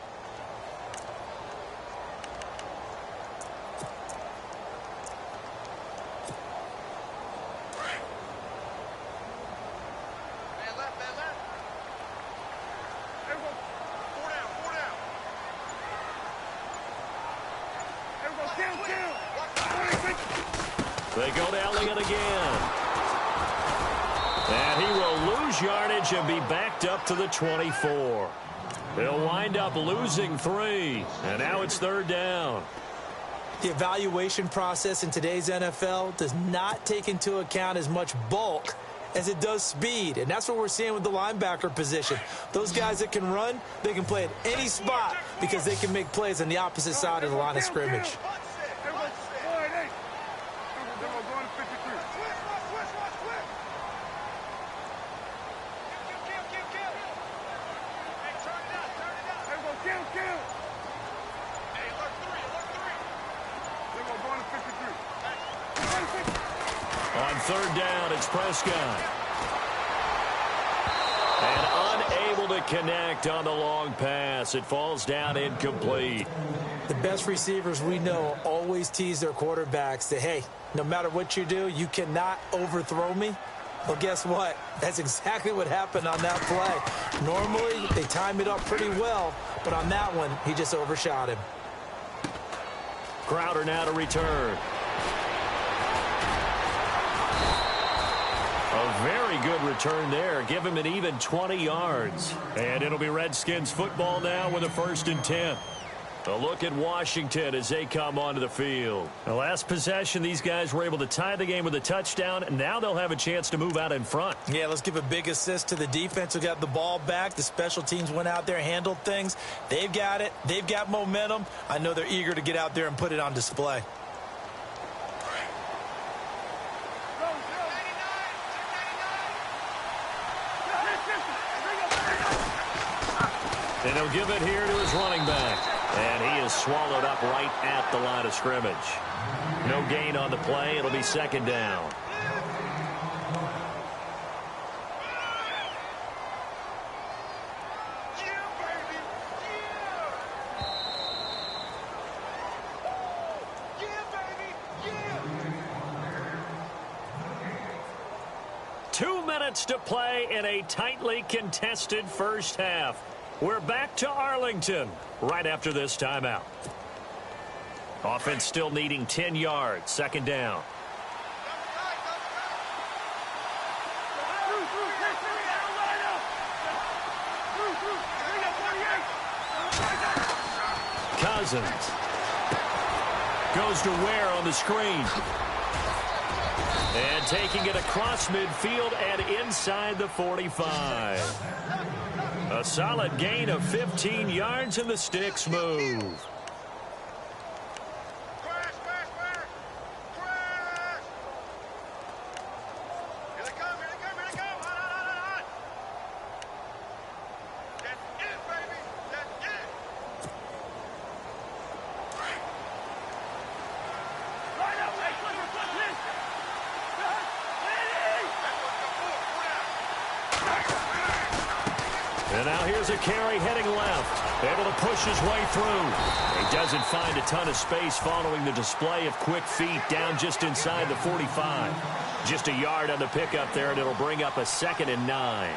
They go to Elliott again. And he will lose yardage and be backed up to the 24. They'll wind up losing 3. And now it's 3rd down. The evaluation process in today's NFL does not take into account as much bulk as it does speed. And that's what we're seeing with the linebacker position. Those guys that can run, they can play at any spot because they can make plays on the opposite side of the line of scrimmage. third down, it's Prescott. And unable to connect on the long pass. It falls down incomplete. The best receivers we know always tease their quarterbacks that, hey, no matter what you do, you cannot overthrow me. Well, guess what? That's exactly what happened on that play. Normally, they time it up pretty well, but on that one, he just overshot him. Crowder now to return. A very good return there. Give him an even 20 yards. And it'll be Redskins football now with a 1st and 10. A look at Washington as they come onto the field. The last possession, these guys were able to tie the game with a touchdown, and now they'll have a chance to move out in front. Yeah, let's give a big assist to the defense who got the ball back. The special teams went out there, handled things. They've got it. They've got momentum. I know they're eager to get out there and put it on display. And he'll give it here to his running back. And he is swallowed up right at the line of scrimmage. No gain on the play. It'll be 2nd down. Yeah, baby. Yeah. Yeah, baby. Yeah. 2 minutes to play in a tightly contested first half. We're back to Arlington right after this timeout. Offense still needing 10 yards. 2nd down. Cousins goes to Ware on the screen. And taking it across midfield and inside the 45. A solid gain of 15 yards, and the sticks move. Crash, crash, crash. Crash. Here they come, here they come, here they come. Hot. That's it, baby. That's it. Line up, hey, put this. And now here's a carry heading left. Able to push his way through. He doesn't find a ton of space following the display of quick feet down just inside the 45. Just a yard on the pickup there, and it'll bring up a 2nd and 9.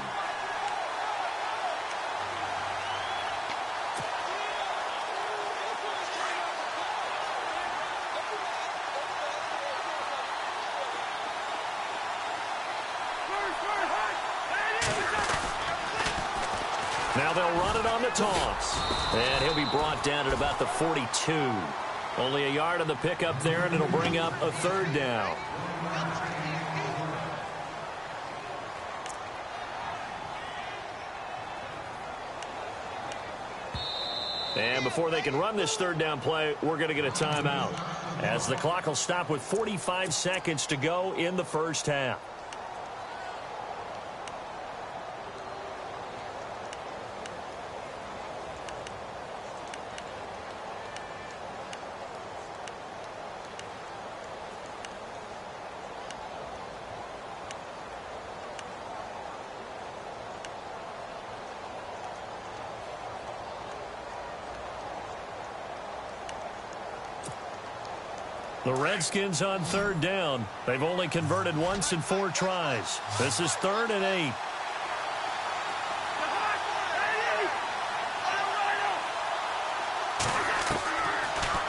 Now they'll run it on the toss. And he'll be brought down at about the 42. Only a yard on the pickup there, and it'll bring up a 3rd down. And before they can run this 3rd down play, we're going to get a timeout, as the clock will stop with 45 seconds to go in the first half. The Redskins on 3rd down. They've only converted once in 4 tries. This is 3rd and 8.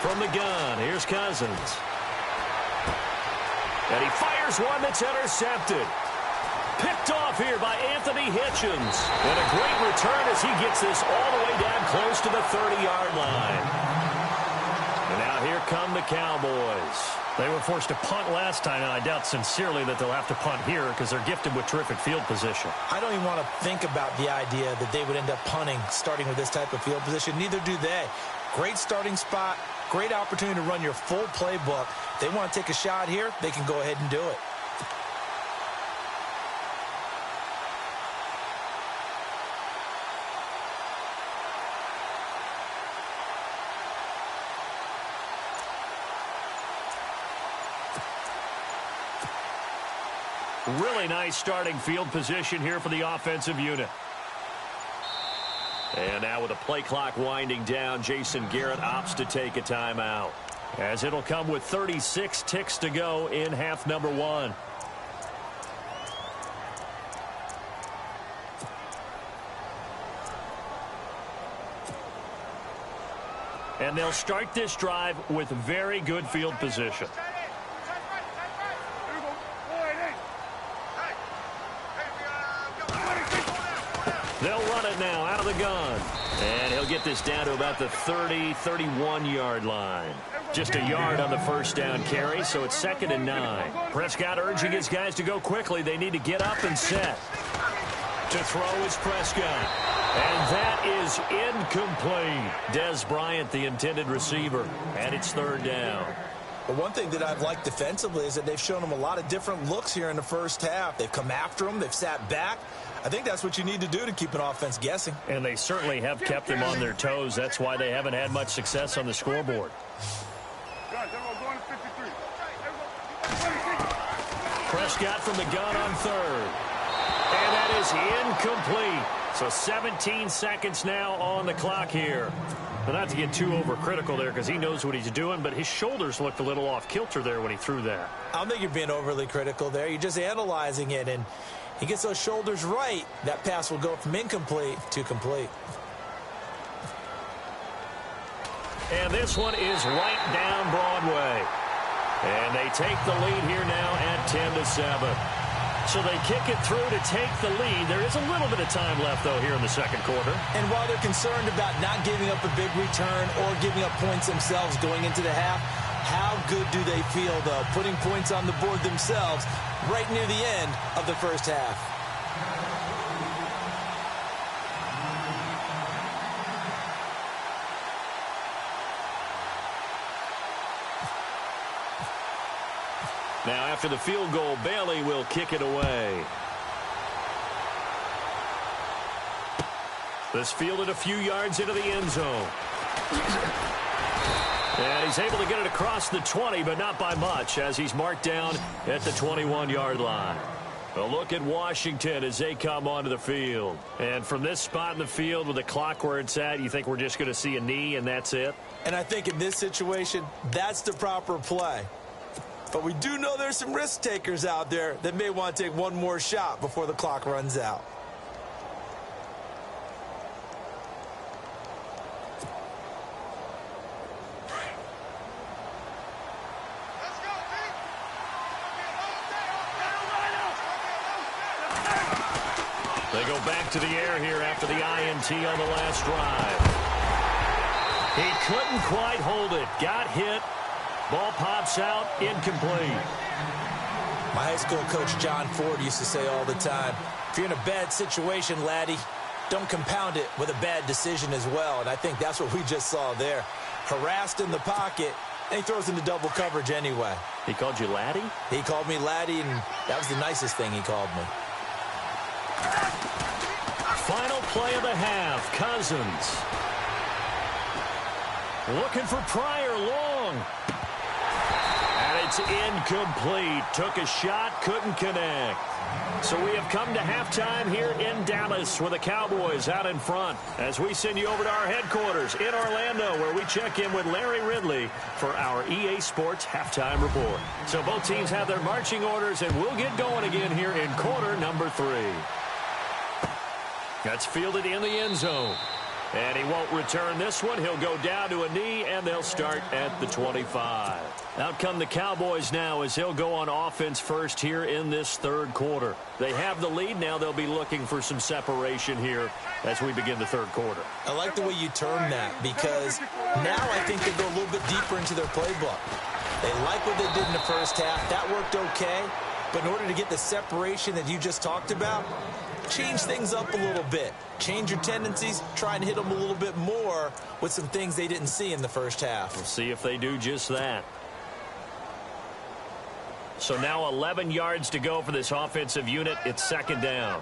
From the gun, here's Cousins. And he fires one that's intercepted. Picked off here by Anthony Hitchens. And a great return as he gets this all the way down close to the 30-yard line. And now here come the Cowboys. They were forced to punt last time, and I doubt sincerely that they'll have to punt here because they're gifted with terrific field position. I don't even want to think about the idea that they would end up punting starting with this type of field position. Neither do they. Great starting spot, great opportunity to run your full playbook. They want to take a shot here, they can go ahead and do it. Really nice starting field position here for the offensive unit. And now with the play clock winding down, Jason Garrett opts to take a timeout, as it'll come with 36 ticks to go in half number 1. And they'll start this drive with very good field position. They'll run it now out of the gun. And he'll get this down to about the 30, 31-yard line. Just a yard on the first down carry, so it's 2nd and 9. Prescott urging his guys to go quickly. They need to get up and set. To throw is Prescott. And that is incomplete. Des Bryant, the intended receiver, and it's 3rd down. But one thing that I've liked defensively is that they've shown him a lot of different looks here in the first half. They've come after him. They've sat back. I think that's what you need to do to keep an offense guessing. And they certainly have kept them on their toes. That's why they haven't had much success on the scoreboard. Prescott from the gun on 3rd. And that is incomplete. So 17 seconds now on the clock here. But not to get too overcritical there because he knows what he's doing, but his shoulders looked a little off kilter there when he threw that. I don't think you're being overly critical there. You're just analyzing it, and he gets those shoulders right. That pass will go from incomplete to complete. And this one is right down Broadway. And they take the lead here now at 10-7. So they kick it through to take the lead. There is a little bit of time left, though, here in the second quarter. And while they're concerned about not giving up a big return or giving up points themselves going into the half, how good do they feel, though, putting points on the board themselves right near the end of the first half? Now, after the field goal, Bailey will kick it away. This fielded a few yards into the end zone. And he's able to get it across the 20, but not by much, as he's marked down at the 21-yard line. A look at Washington as they come onto the field. And from this spot in the field with the clock where it's at, you think we're just going to see a knee and that's it? And I think in this situation, that's the proper play. But we do know there's some risk takers out there that may want to take one more shot before the clock runs out. They go back to the air here after the INT on the last drive. He couldn't quite hold it. Got hit. Ball pops out, incomplete. My high school coach, John Ford, used to say all the time, if you're in a bad situation, laddie, don't compound it with a bad decision as well. And I think that's what we just saw there. Harassed in the pocket, and he throws into double coverage anyway. He called you laddie? He called me laddie, and that was the nicest thing he called me. Final play of the half, Cousins. Looking for Pryor, long. And it's incomplete. Took a shot, couldn't connect. So we have come to halftime here in Dallas with the Cowboys out in front as we send you over to our headquarters in Orlando where we check in with Larry Ridley for our EA Sports halftime report. So both teams have their marching orders and we'll get going again here in quarter number 3. That's fielded in the end zone. And he won't return this one. He'll go down to a knee, and they'll start at the 25. Out come the Cowboys now as they'll go on offense first here in this third quarter. They have the lead. Now they'll be looking for some separation here as we begin the third quarter. I like the way you term that because now I think they go a little bit deeper into their playbook. They like what they did in the first half. That worked okay. But in order to get the separation that you just talked about, change things up a little bit. Change your tendencies. Try and hit them a little bit more with some things they didn't see in the first half. We'll see if they do just that. So now 11 yards to go for this offensive unit. It's second down.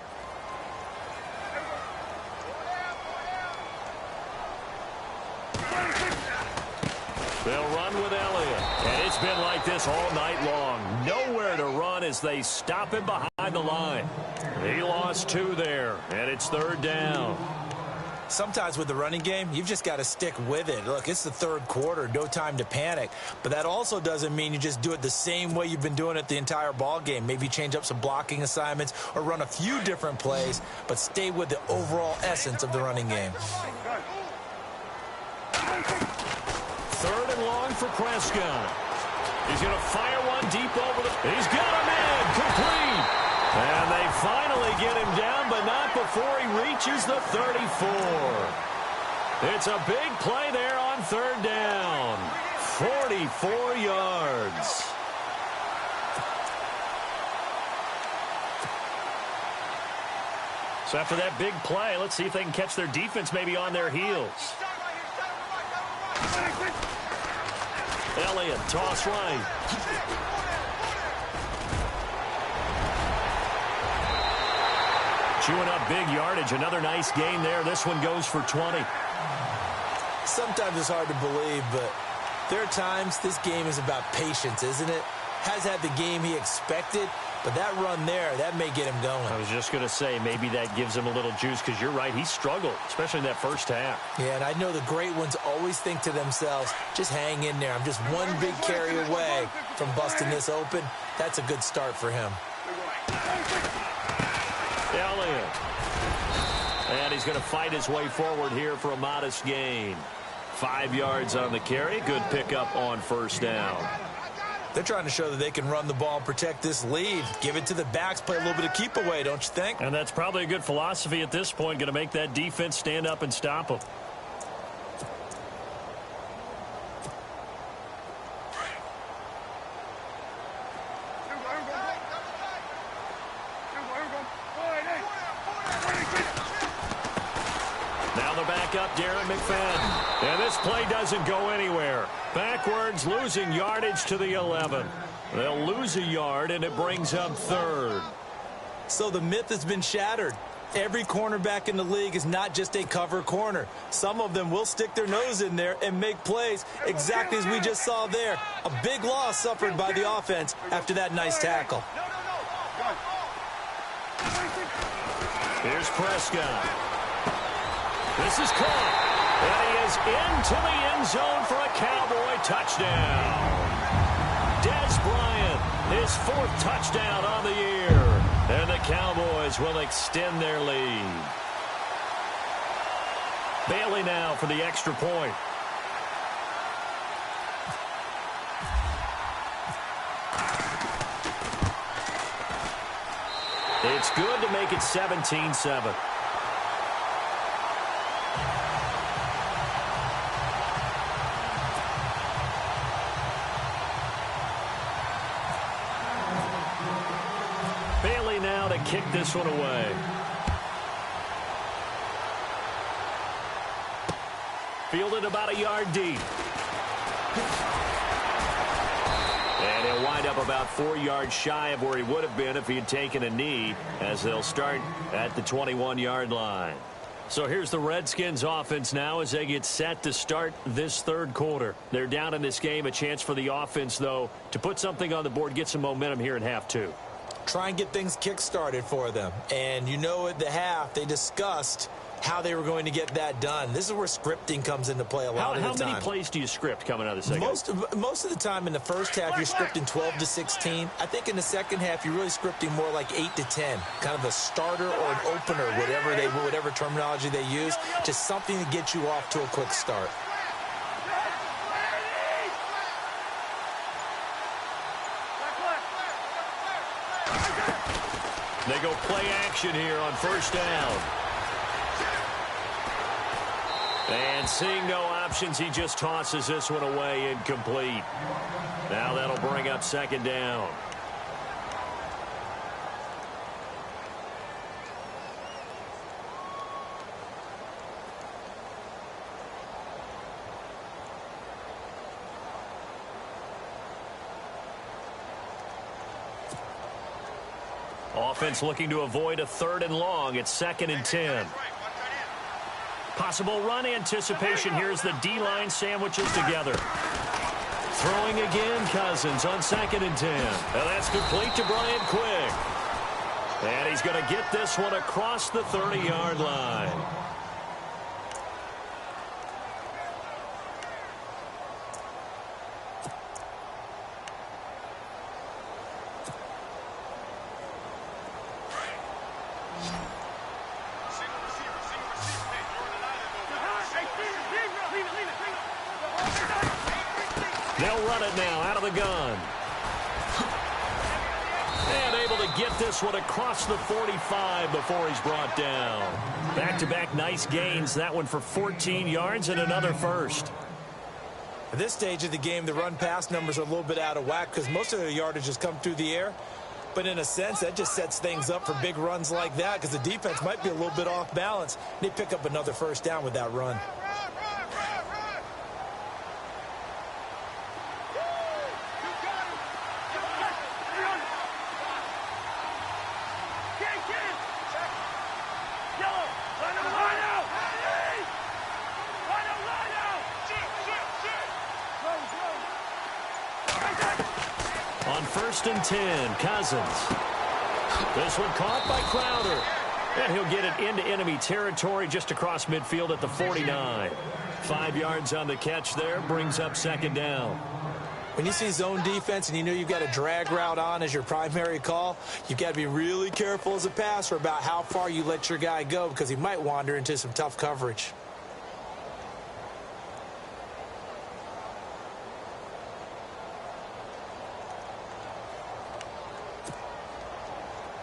They'll run with Elliott. And it's been like this all night long. Nowhere to run as they stop him behind the line. He lost 2 there, and it's 3rd down. Sometimes with the running game, you've just got to stick with it. Look, it's the 3rd quarter, no time to panic. But that also doesn't mean you just do it the same way you've been doing it the entire ball game. Maybe change up some blocking assignments or run a few different plays, but stay with the overall essence of the running game. 3rd and long for Prescott. He's going to fire one deep over the... He's got him in, complete. And they finally get him down, but not before he reaches the 34. It's a big play there on 3rd down. 44 yards. So after that big play, let's see if they can catch their defense maybe on their heels. Elliott, toss right. Chewing up big yardage. Another nice gain there. This one goes for 20. Sometimes it's hard to believe, but there are times this game is about patience, isn't it? Has had the game he expected, but that run there, that may get him going. I was just going to say, maybe that gives him a little juice, because you're right, he struggled, especially in that first half. Yeah, and I know the great ones always think to themselves, just hang in there. I'm just one big carry away from busting this open. That's a good start for him. Elliott. And he's going to fight his way forward here for a modest gain. 5 yards on the carry. Good pickup on 1st down. They're trying to show that they can run the ball and protect this lead. Give it to the backs, play a little bit of keep away, don't you think? And that's probably a good philosophy at this point. Going to make that defense stand up and stop them. Now they're back up, Darren McFadden. And this play doesn't go anywhere. Backwards, losing yardage to the 11. They'll lose a yard, and it brings up 3rd. So the myth has been shattered. Every cornerback in the league is not just a cover corner. Some of them will stick their nose in there and make plays exactly as we just saw there. A big loss suffered by the offense after that nice tackle. Here's Prescott. This is caught. And he is into the end zone for a Cowboy touchdown. Des Bryant, his 4th touchdown on the year. And the Cowboys will extend their lead. Bailey now for the extra point. It's good to make it 17-7. Bailey now to kick this one away. Fielded about a yard deep. And he'll wind up about 4 yards shy of where he would have been if he had taken a knee, as they'll start at the 21-yard line. So here's the Redskins offense now as they get set to start this 3rd quarter. They're down in this game. A chance for the offense, though, to put something on the board, get some momentum here in half 2. Try and get things kick-started for them. And you know at the half, they discussed how they were going to get that done. This is where scripting comes into play a lot of the time. How many plays do you script coming out of the second? Most of the time in the first half, you're scripting 12 to 16. I think in the second half, you're really scripting more like 8 to 10. Kind of a starter or an opener, whatever terminology they use. Just something to get you off to a quick start. They go play action here on 1st down. And seeing no options, he just tosses this one away incomplete. Now that'll bring up 2nd down. Offense looking to avoid a 3rd and long. It's 2nd and 10. Possible run anticipation here as the D-line sandwiches together. Throwing again, Cousins on 2nd and 10. And that's complete to Brian Quick. And he's going to get this one across the 30-yard line. They'll run it now out of the gun. And able to get this one across the 45 before he's brought down. Back-to-back nice gains. That one for 14 yards and another first. At this stage of the game, the run-pass numbers are a little bit out of whack because most of their yardage has come through the air. But in a sense, that just sets things up for big runs like that because the defense might be a little bit off balance. They pick up another first down with that run. On 1st and 10, Cousins. This one caught by Crowder. And he'll get it into enemy territory just across midfield at the 49. 5 yards on the catch there, brings up 2nd down. When you see zone defense and you know you've got a drag route on as your primary call, you've got to be really careful as a passer about how far you let your guy go because he might wander into some tough coverage.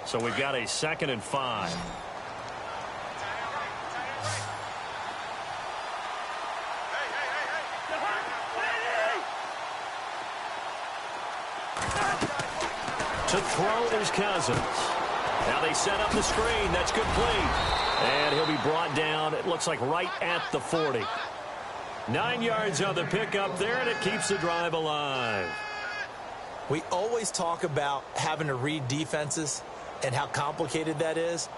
So we've got a 2nd and 5. To throw is Cousins. Now they set up the screen. That's complete. And he'll be brought down, it looks like right at the 40. 9 yards on the pickup there, and it keeps the drive alive. We always talk about having to read defenses and how complicated that is.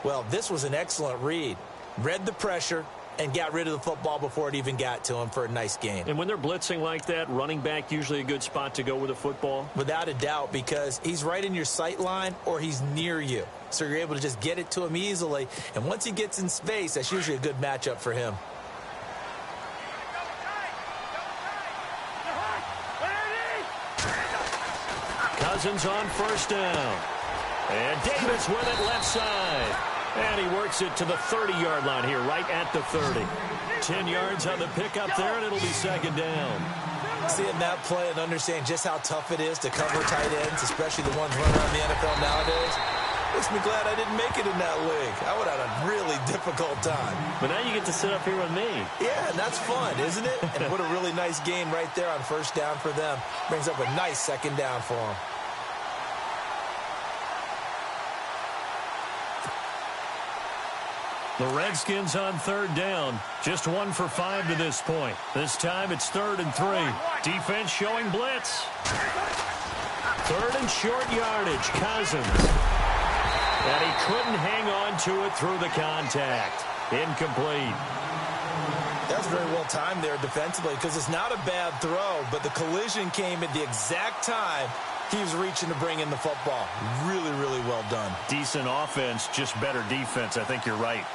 Well, this was an excellent read. Read the pressure and got rid of the football before it even got to him for a nice gain. And when they're blitzing like that, running back usually a good spot to go with a football? Without a doubt, because he's right in your sight line or he's near you. So you're able to just get it to him easily. And once he gets in space, that's usually a good matchup for him. Cousins on 1st down. And Davis with it left side. And he works it to the 30-yard line here, right at the 30. 10 yards on the pickup there, and it'll be 2nd down. Seeing that play and understanding just how tough it is to cover tight ends, especially the ones running around the NFL nowadays, makes me glad I didn't make it in that league. I would have had a really difficult time. But now you get to sit up here with me. Yeah, and that's fun, isn't it? And what a really nice game right there on 1st down for them. Brings up a nice 2nd down for them. The Redskins on 3rd down. Just 1 for 5 to this point. This time it's 3rd and 3. Defense showing blitz. 3rd and short yardage. Cousins. And he couldn't hang on to it through the contact. Incomplete. That's very well timed there defensively because it's not a bad throw, but the collision came at the exact time he was reaching to bring in the football. Really, really well done. Decent offense, just better defense. I think you're right.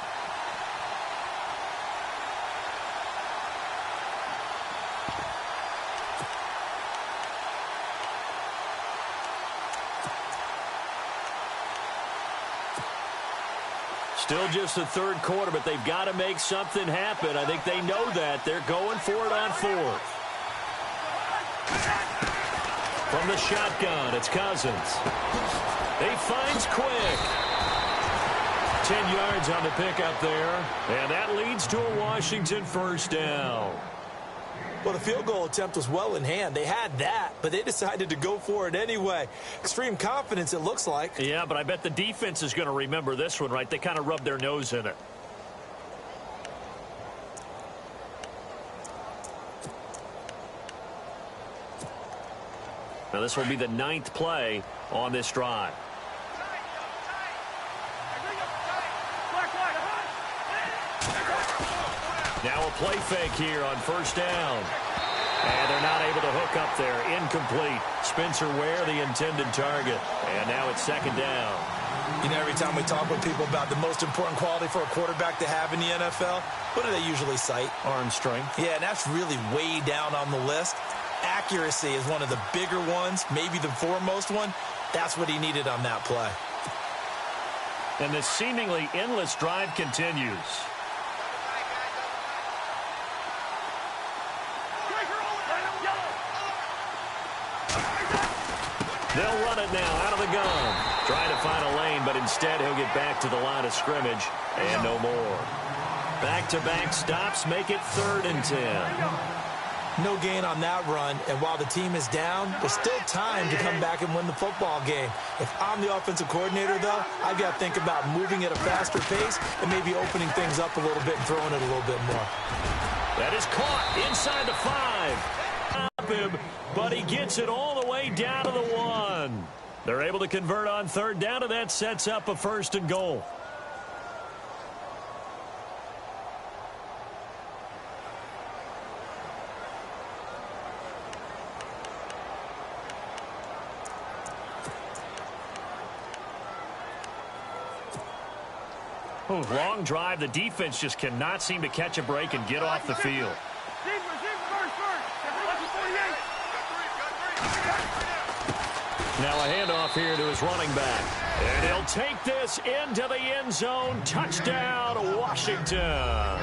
Still just the 3rd quarter, but they've got to make something happen. I think they know that. They're going for it on 4th. From the shotgun, it's Cousins. He finds Quick. 10 yards on the pickup there. And that leads to a Washington 1st down. Well, the field goal attempt was well in hand. They had that, but they decided to go for it anyway. Extreme confidence, it looks like. Yeah, but I bet the defense is going to remember this one, right? They kind of rubbed their nose in it. Now, this will be the 9th play on this drive. Now a play fake here on 1st down. And they're not able to hook up there. Incomplete. Spencer Ware, the intended target. And now it's second down. You know, every time we talk with people about the most important quality for a quarterback to have in the NFL, what do they usually cite? Arm strength. Yeah, and that's really way down on the list. Accuracy is one of the bigger ones, maybe the foremost one. That's what he needed on that play. And the seemingly endless drive continues. They'll run it now out of the gun. Trying to find a lane, but instead he'll get back to the line of scrimmage and no more. Back-to-back stops make it 3rd and 10. No gain on that run, and while the team is down, there's still time to come back and win the football game. If I'm the offensive coordinator, though, I've got to think about moving at a faster pace and maybe opening things up a little bit and throwing it a little bit more. That is caught inside the 5. Stop him, but he gets it all the way down to the 1. They're able to convert on 3rd down, and that sets up a 1st and goal. Long drive. The defense just cannot seem to catch a break and get off the field. Now a handoff here to his running back. And he'll take this into the end zone. Touchdown, Washington.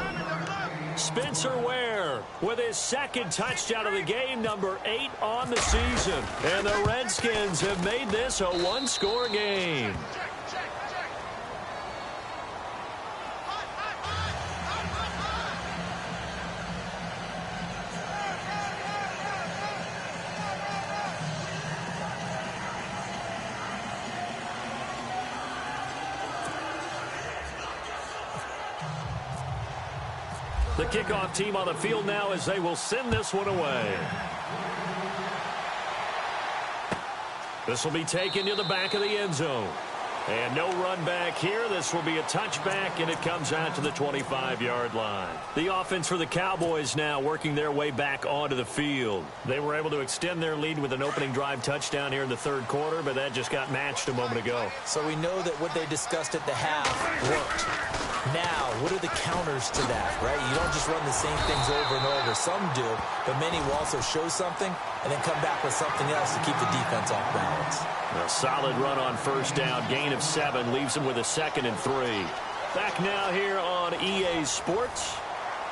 Spencer Ware with his 2nd touchdown of the game, number 8 on the season. And the Redskins have made this a 1-score game. The kickoff team on the field now as they will send this one away. This will be taken to the back of the end zone. And no run back here. This will be a touchback, and it comes out to the 25-yard line. The offense for the Cowboys now working their way back onto the field. They were able to extend their lead with an opening drive touchdown here in the 3rd quarter, but that just got matched a moment ago. So we know that what they discussed at the half worked. Now, what are the counters to that, right? You don't just run the same things over and over. Some do, but many will also show something and then come back with something else to keep the defense off balance. A solid run on 1st down. Gain of 7 leaves him with a 2nd and 3. Back now here on EA Sports.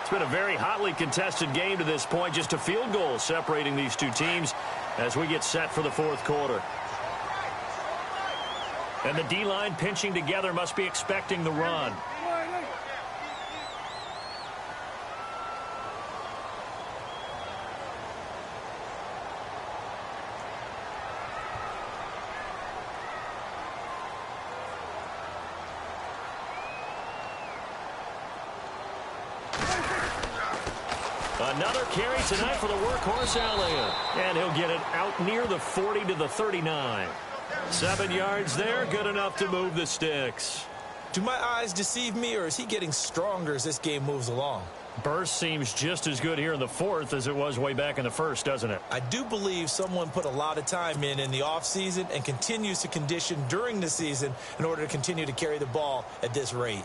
It's been a very hotly contested game to this point. Just a field goal separating these two teams as we get set for the 4th quarter. And the D-line pinching together must be expecting the run. Another carry tonight for the workhorse Elliott. And he'll get it out near the 40 to the 39. 7 yards there, good enough to move the sticks. Do my eyes deceive me, or is he getting stronger as this game moves along? Burst seems just as good here in the 4th as it was way back in the 1st, doesn't it? I do believe someone put a lot of time in the offseason and continues to condition during the season in order to continue to carry the ball at this rate.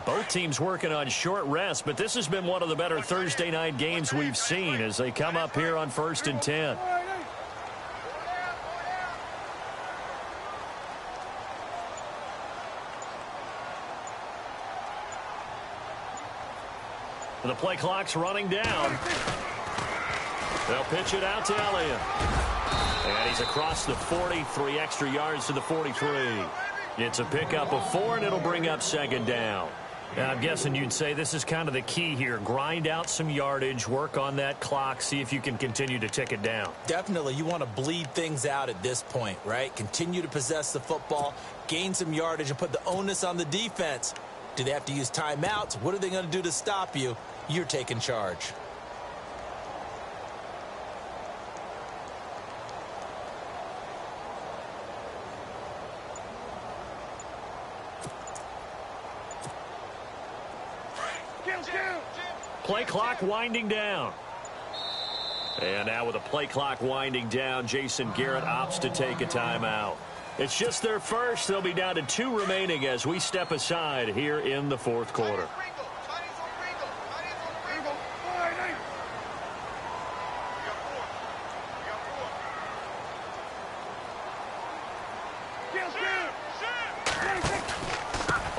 Both teams working on short rest, but this has been one of the better Thursday night games we've seen as they come up here on 1st and 10. The play clock's running down. They'll pitch it out to Elliott. And he's across the 40, 3 extra yards to the 43. It's a pickup of 4, and it'll bring up 2nd down. Now, I'm guessing you'd say this is kind of the key here. Grind out some yardage, work on that clock, see if you can continue to tick it down. Definitely. You want to bleed things out at this point, right? Continue to possess the football, gain some yardage, and put the onus on the defense. Do they have to use timeouts? What are they going to do to stop you? You're taking charge. Play clock winding down. And now with the play clock winding down, Jason Garrett opts to take a timeout. It's just their first. They'll be down to 2 remaining as we step aside here in the fourth quarter.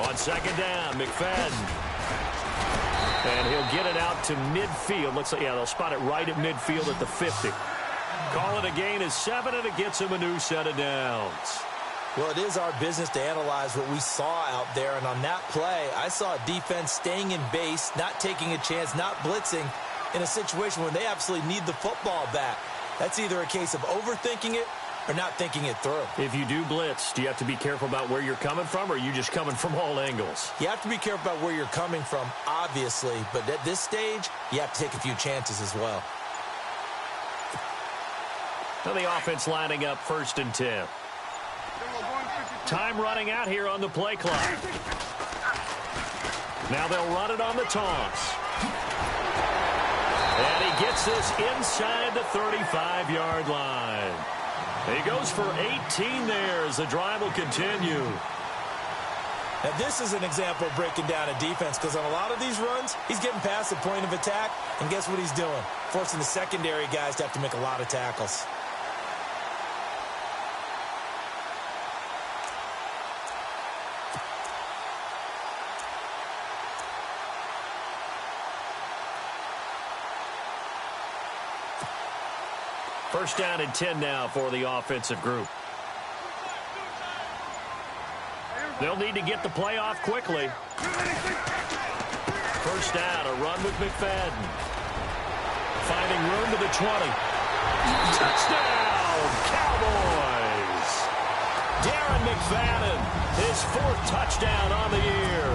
On second down, McFadden. And he'll get it out to midfield. Looks like, yeah, they'll spot it right at midfield at the 50. Call it a gain of 7, and it gets him a new set of downs. Well, it is our business to analyze what we saw out there. And on that play, I saw a defense staying in base, not taking a chance, not blitzing in a situation where they absolutely need the football back. That's either a case of overthinking it or not thinking it through. If you do blitz, do you have to be careful about where you're coming from, or are you just coming from all angles? You have to be careful about where you're coming from, obviously. But at this stage, you have to take a few chances as well. Now the offense lining up 1st and 10. Time running out here on the play clock. Now they'll run it on the toss. And he gets this inside the 35-yard line. He goes for 18 there as the drive will continue. Now this is an example of breaking down a defense, because on a lot of these runs, he's getting past the point of attack, and guess what he's doing? Forcing the secondary guys to have to make a lot of tackles. First down and 10 now for the offensive group. They'll need to get the play off quickly. First down, a run with McFadden. Finding room to the 20. Touchdown, Cowboys! Darren McFadden, his 4th touchdown on the year.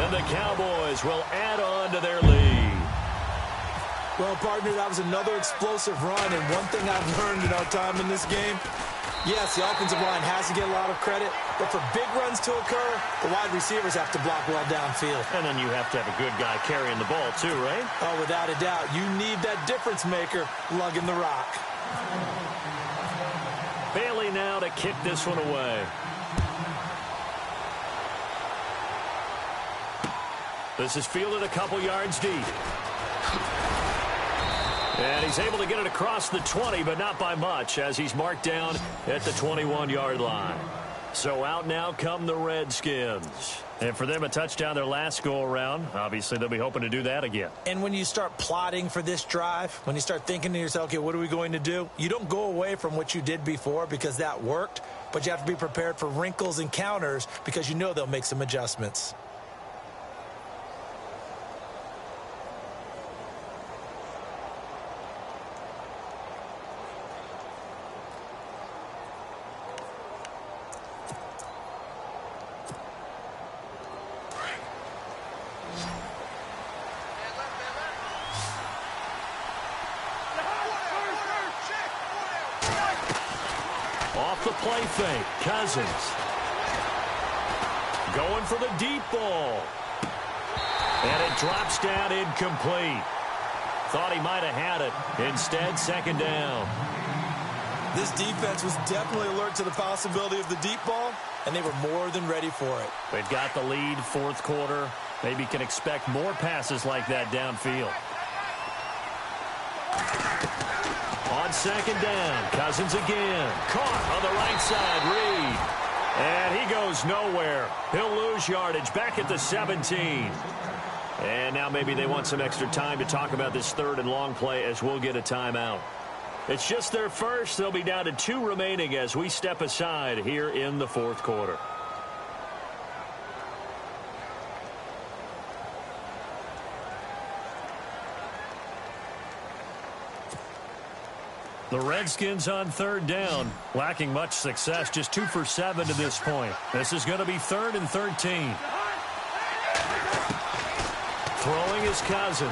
And the Cowboys will add on to their lead. Well, partner, that was another explosive run, and one thing I've learned in our time in this game, yes, the offensive line has to get a lot of credit, but for big runs to occur, the wide receivers have to block well downfield. And then you have to have a good guy carrying the ball too, right? Oh, without a doubt. You need that difference maker lugging the rock. Bailey now to kick this one away. This is fielded a couple yards deep. And he's able to get it across the 20, but not by much, as he's marked down at the 21-yard line. So out now come the Redskins. And for them, a touchdown their last go-around. Obviously, they'll be hoping to do that again. And when you start plotting for this drive, when you start thinking to yourself, okay, what are we going to do? You don't go away from what you did before because that worked, but you have to be prepared for wrinkles and counters because you know they'll make some adjustments. Off the play fake, Cousins. Going for the deep ball. And it drops down incomplete. Thought he might have had it. Instead, 2nd down. This defense was definitely alert to the possibility of the deep ball, and they were more than ready for it. They've got the lead, 4th quarter. Maybe can expect more passes like that downfield. On 2nd down, Cousins again. Caught on the right side, Reed. And he goes nowhere. He'll lose yardage back at the 17. And now maybe they want some extra time to talk about this 3rd and long play as we'll get a timeout. It's just their first. They'll be down to 2 remaining as we step aside here in the 4th quarter. The Redskins on 3rd down, lacking much success, just 2 for 7 to this point. This is going to be 3rd and 13. Throwing is Cousins.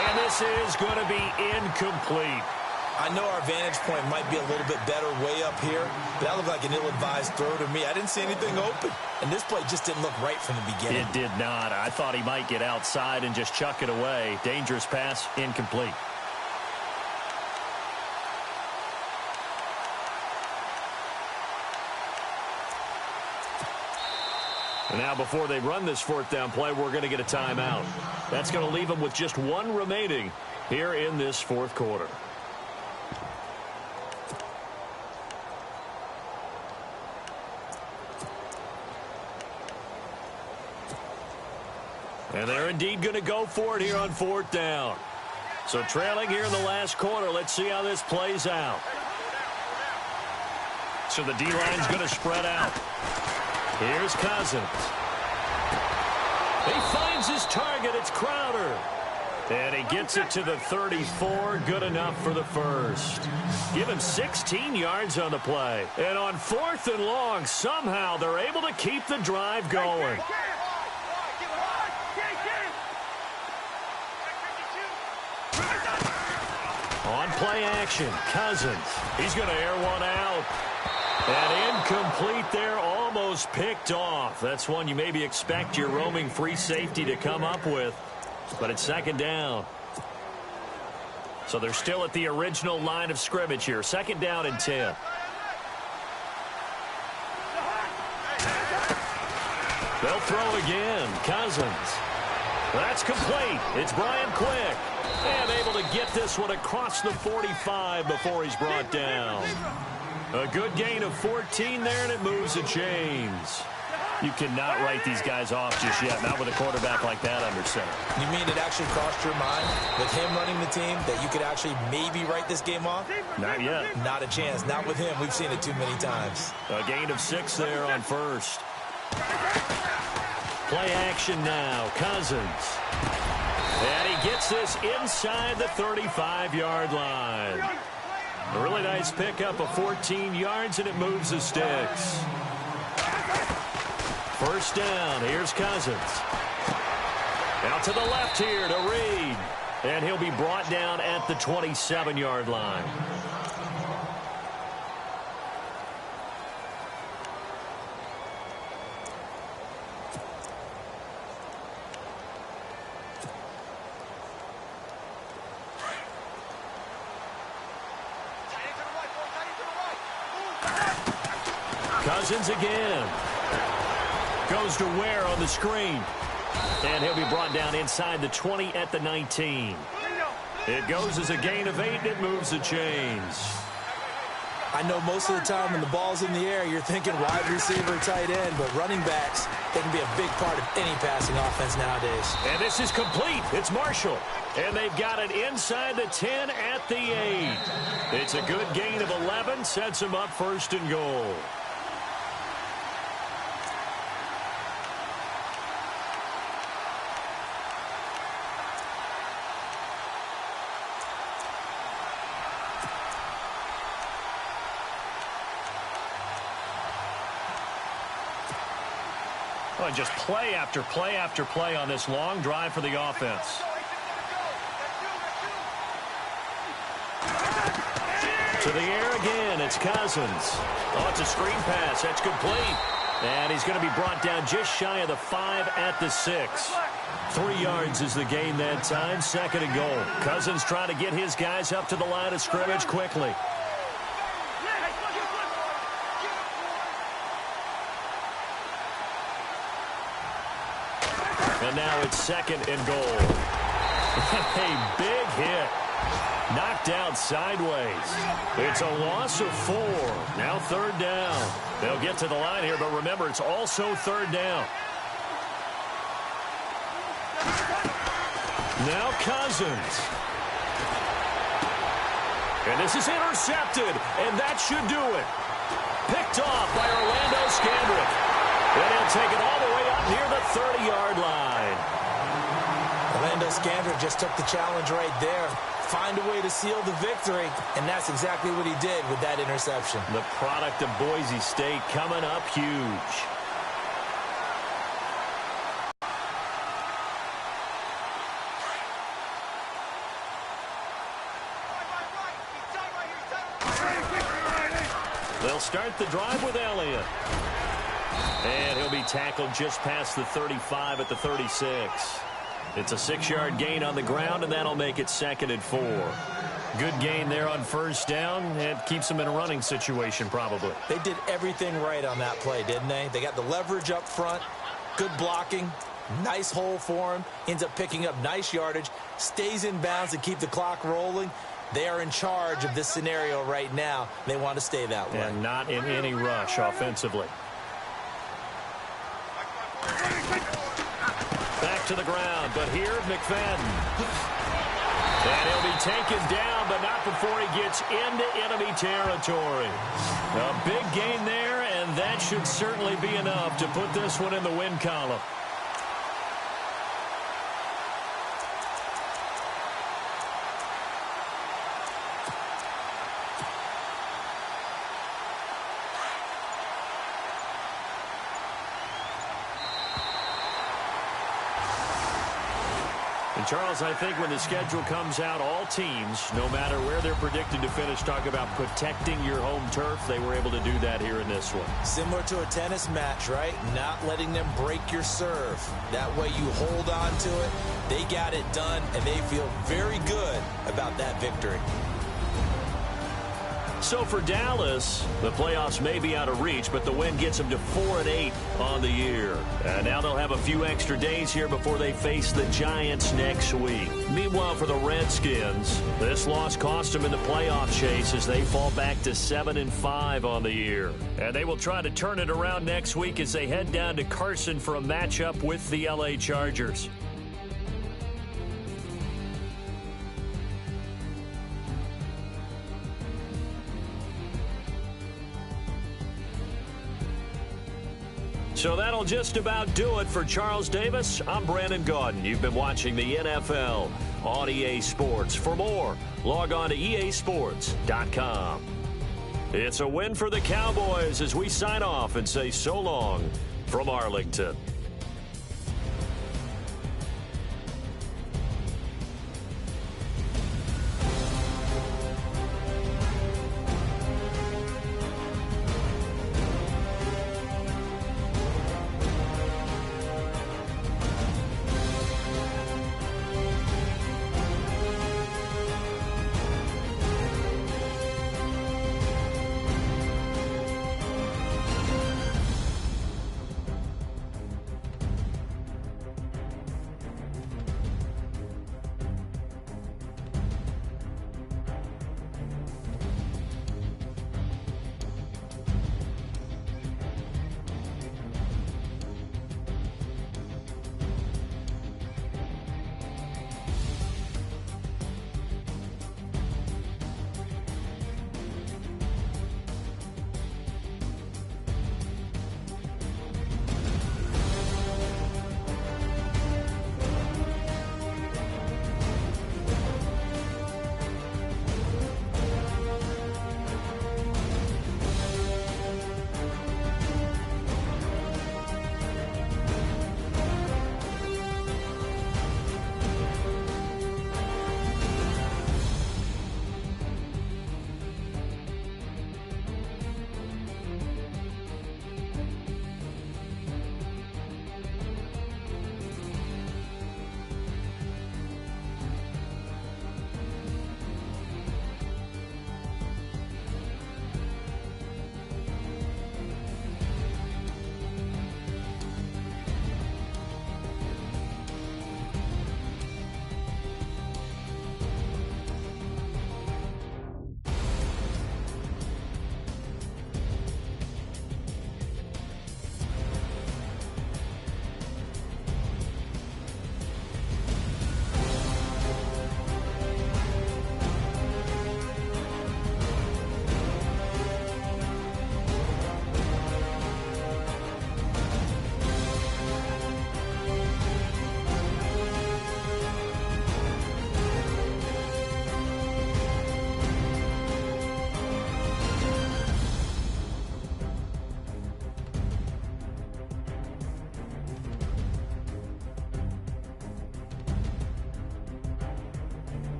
And this is going to be incomplete. I know our vantage point might be a little bit better way up here, but that looked like an ill-advised throw to me. I didn't see anything open, and this play just didn't look right from the beginning. It did not. I thought he might get outside and just chuck it away. Dangerous pass, incomplete. And now before they run this fourth down play, we're going to get a timeout. That's going to leave them with just one remaining here in this fourth quarter. And they're indeed going to go for it here on fourth down. So trailing here in the last quarter. Let's see how this plays out. So the D-line's going to spread out. Here's Cousins. He finds his target. It's Crowder. And he gets it to the 34. Good enough for the first. Give him 16 yards on the play. And on fourth and long, somehow they're able to keep the drive going. On play action, Cousins. He's going to air one out. And incomplete there, almost picked off. That's one you maybe expect your roaming free safety to come up with. But it's second down. So they're still at the original line of scrimmage here. Second down and 10. They'll throw again. Cousins. That's complete. It's Brian Quick. And able to get this one across the 45 before he's brought down. A good gain of 14 there, and it moves the chains. You cannot write these guys off just yet, not with a quarterback like that under center. You mean it actually crossed your mind with him running the team that you could actually maybe write this game off? Not yet. Not a chance. Not with him. We've seen it too many times. A gain of 6 there on first. Play action now. Cousins. And he gets this inside the 35-yard line. A really nice pickup of 14 yards, and it moves the sticks. First down. Here's Cousins. Out to the left here to Reed. And he'll be brought down at the 27-yard line. Cousins again. Goes to Ware on the screen. And he'll be brought down inside the 20 at the 19. It goes as a gain of 8, and it moves the chains. I know most of the time when the ball's in the air, you're thinking wide receiver, tight end, but running backs, they can be a big part of any passing offense nowadays. And this is complete. It's Marshall. And they've got it inside the 10 at the 8. It's a good gain of 11, sets them up first and goal. Oh, just play after play after play on this long drive for the offense. To the air again, it's Cousins. Oh, it's a screen pass. That's complete. And he's going to be brought down just shy of the 5 at the 6. 3 yards is the gain that time. Second and goal. Cousins trying to get his guys up to the line of scrimmage quickly. And now it's second and goal. A big hit. Knocked out sideways. It's a loss of 4. Now third down. They'll get to the line here, but remember, it's also third down. Now Cousins. And this is intercepted, and that should do it. Picked off by Orlando Scandrick. And he'll take it all the way up near the 30-yard line. Orlando Scandrick just took the challenge right there. Find a way to seal the victory, and that's exactly what he did with that interception. The product of Boise State coming up huge. They'll start the drive with Elliott. And he'll be tackled just past the 35 at the 36. It's a 6-yard gain on the ground, and that'll make it 2nd and 4. Good gain there on first down. It keeps them in a running situation probably. They did everything right on that play, didn't they? They got the leverage up front, good blocking, nice hole for him, ends up picking up nice yardage, stays in bounds to keep the clock rolling. They are in charge of this scenario right now. They want to stay that way. And not in any rush offensively. Back to the ground, but here, McFadden. And he'll be taken down, but not before he gets into enemy territory. A big gain there, and that should certainly be enough to put this one in the win column. And Charles, I think when the schedule comes out, all teams, no matter where they're predicted to finish, talk about protecting your home turf. They were able to do that here in this one. Similar to a tennis match, right? Not letting them break your serve. That way you hold on to it. They got it done, and they feel very good about that victory. So for Dallas, the playoffs may be out of reach, but the win gets them to 4-8 on the year. And now they'll have a few extra days here before they face the Giants next week. Meanwhile, for the Redskins, this loss cost them in the playoff chase as they fall back to 7-5 on the year. And they will try to turn it around next week as they head down to Carson for a matchup with the LA Chargers. So that'll just about do it for Charles Davis. I'm Brandon Gaudin. You've been watching the NFL on EA Sports. For more, log on to easports.com. It's a win for the Cowboys as we sign off and say so long from Arlington.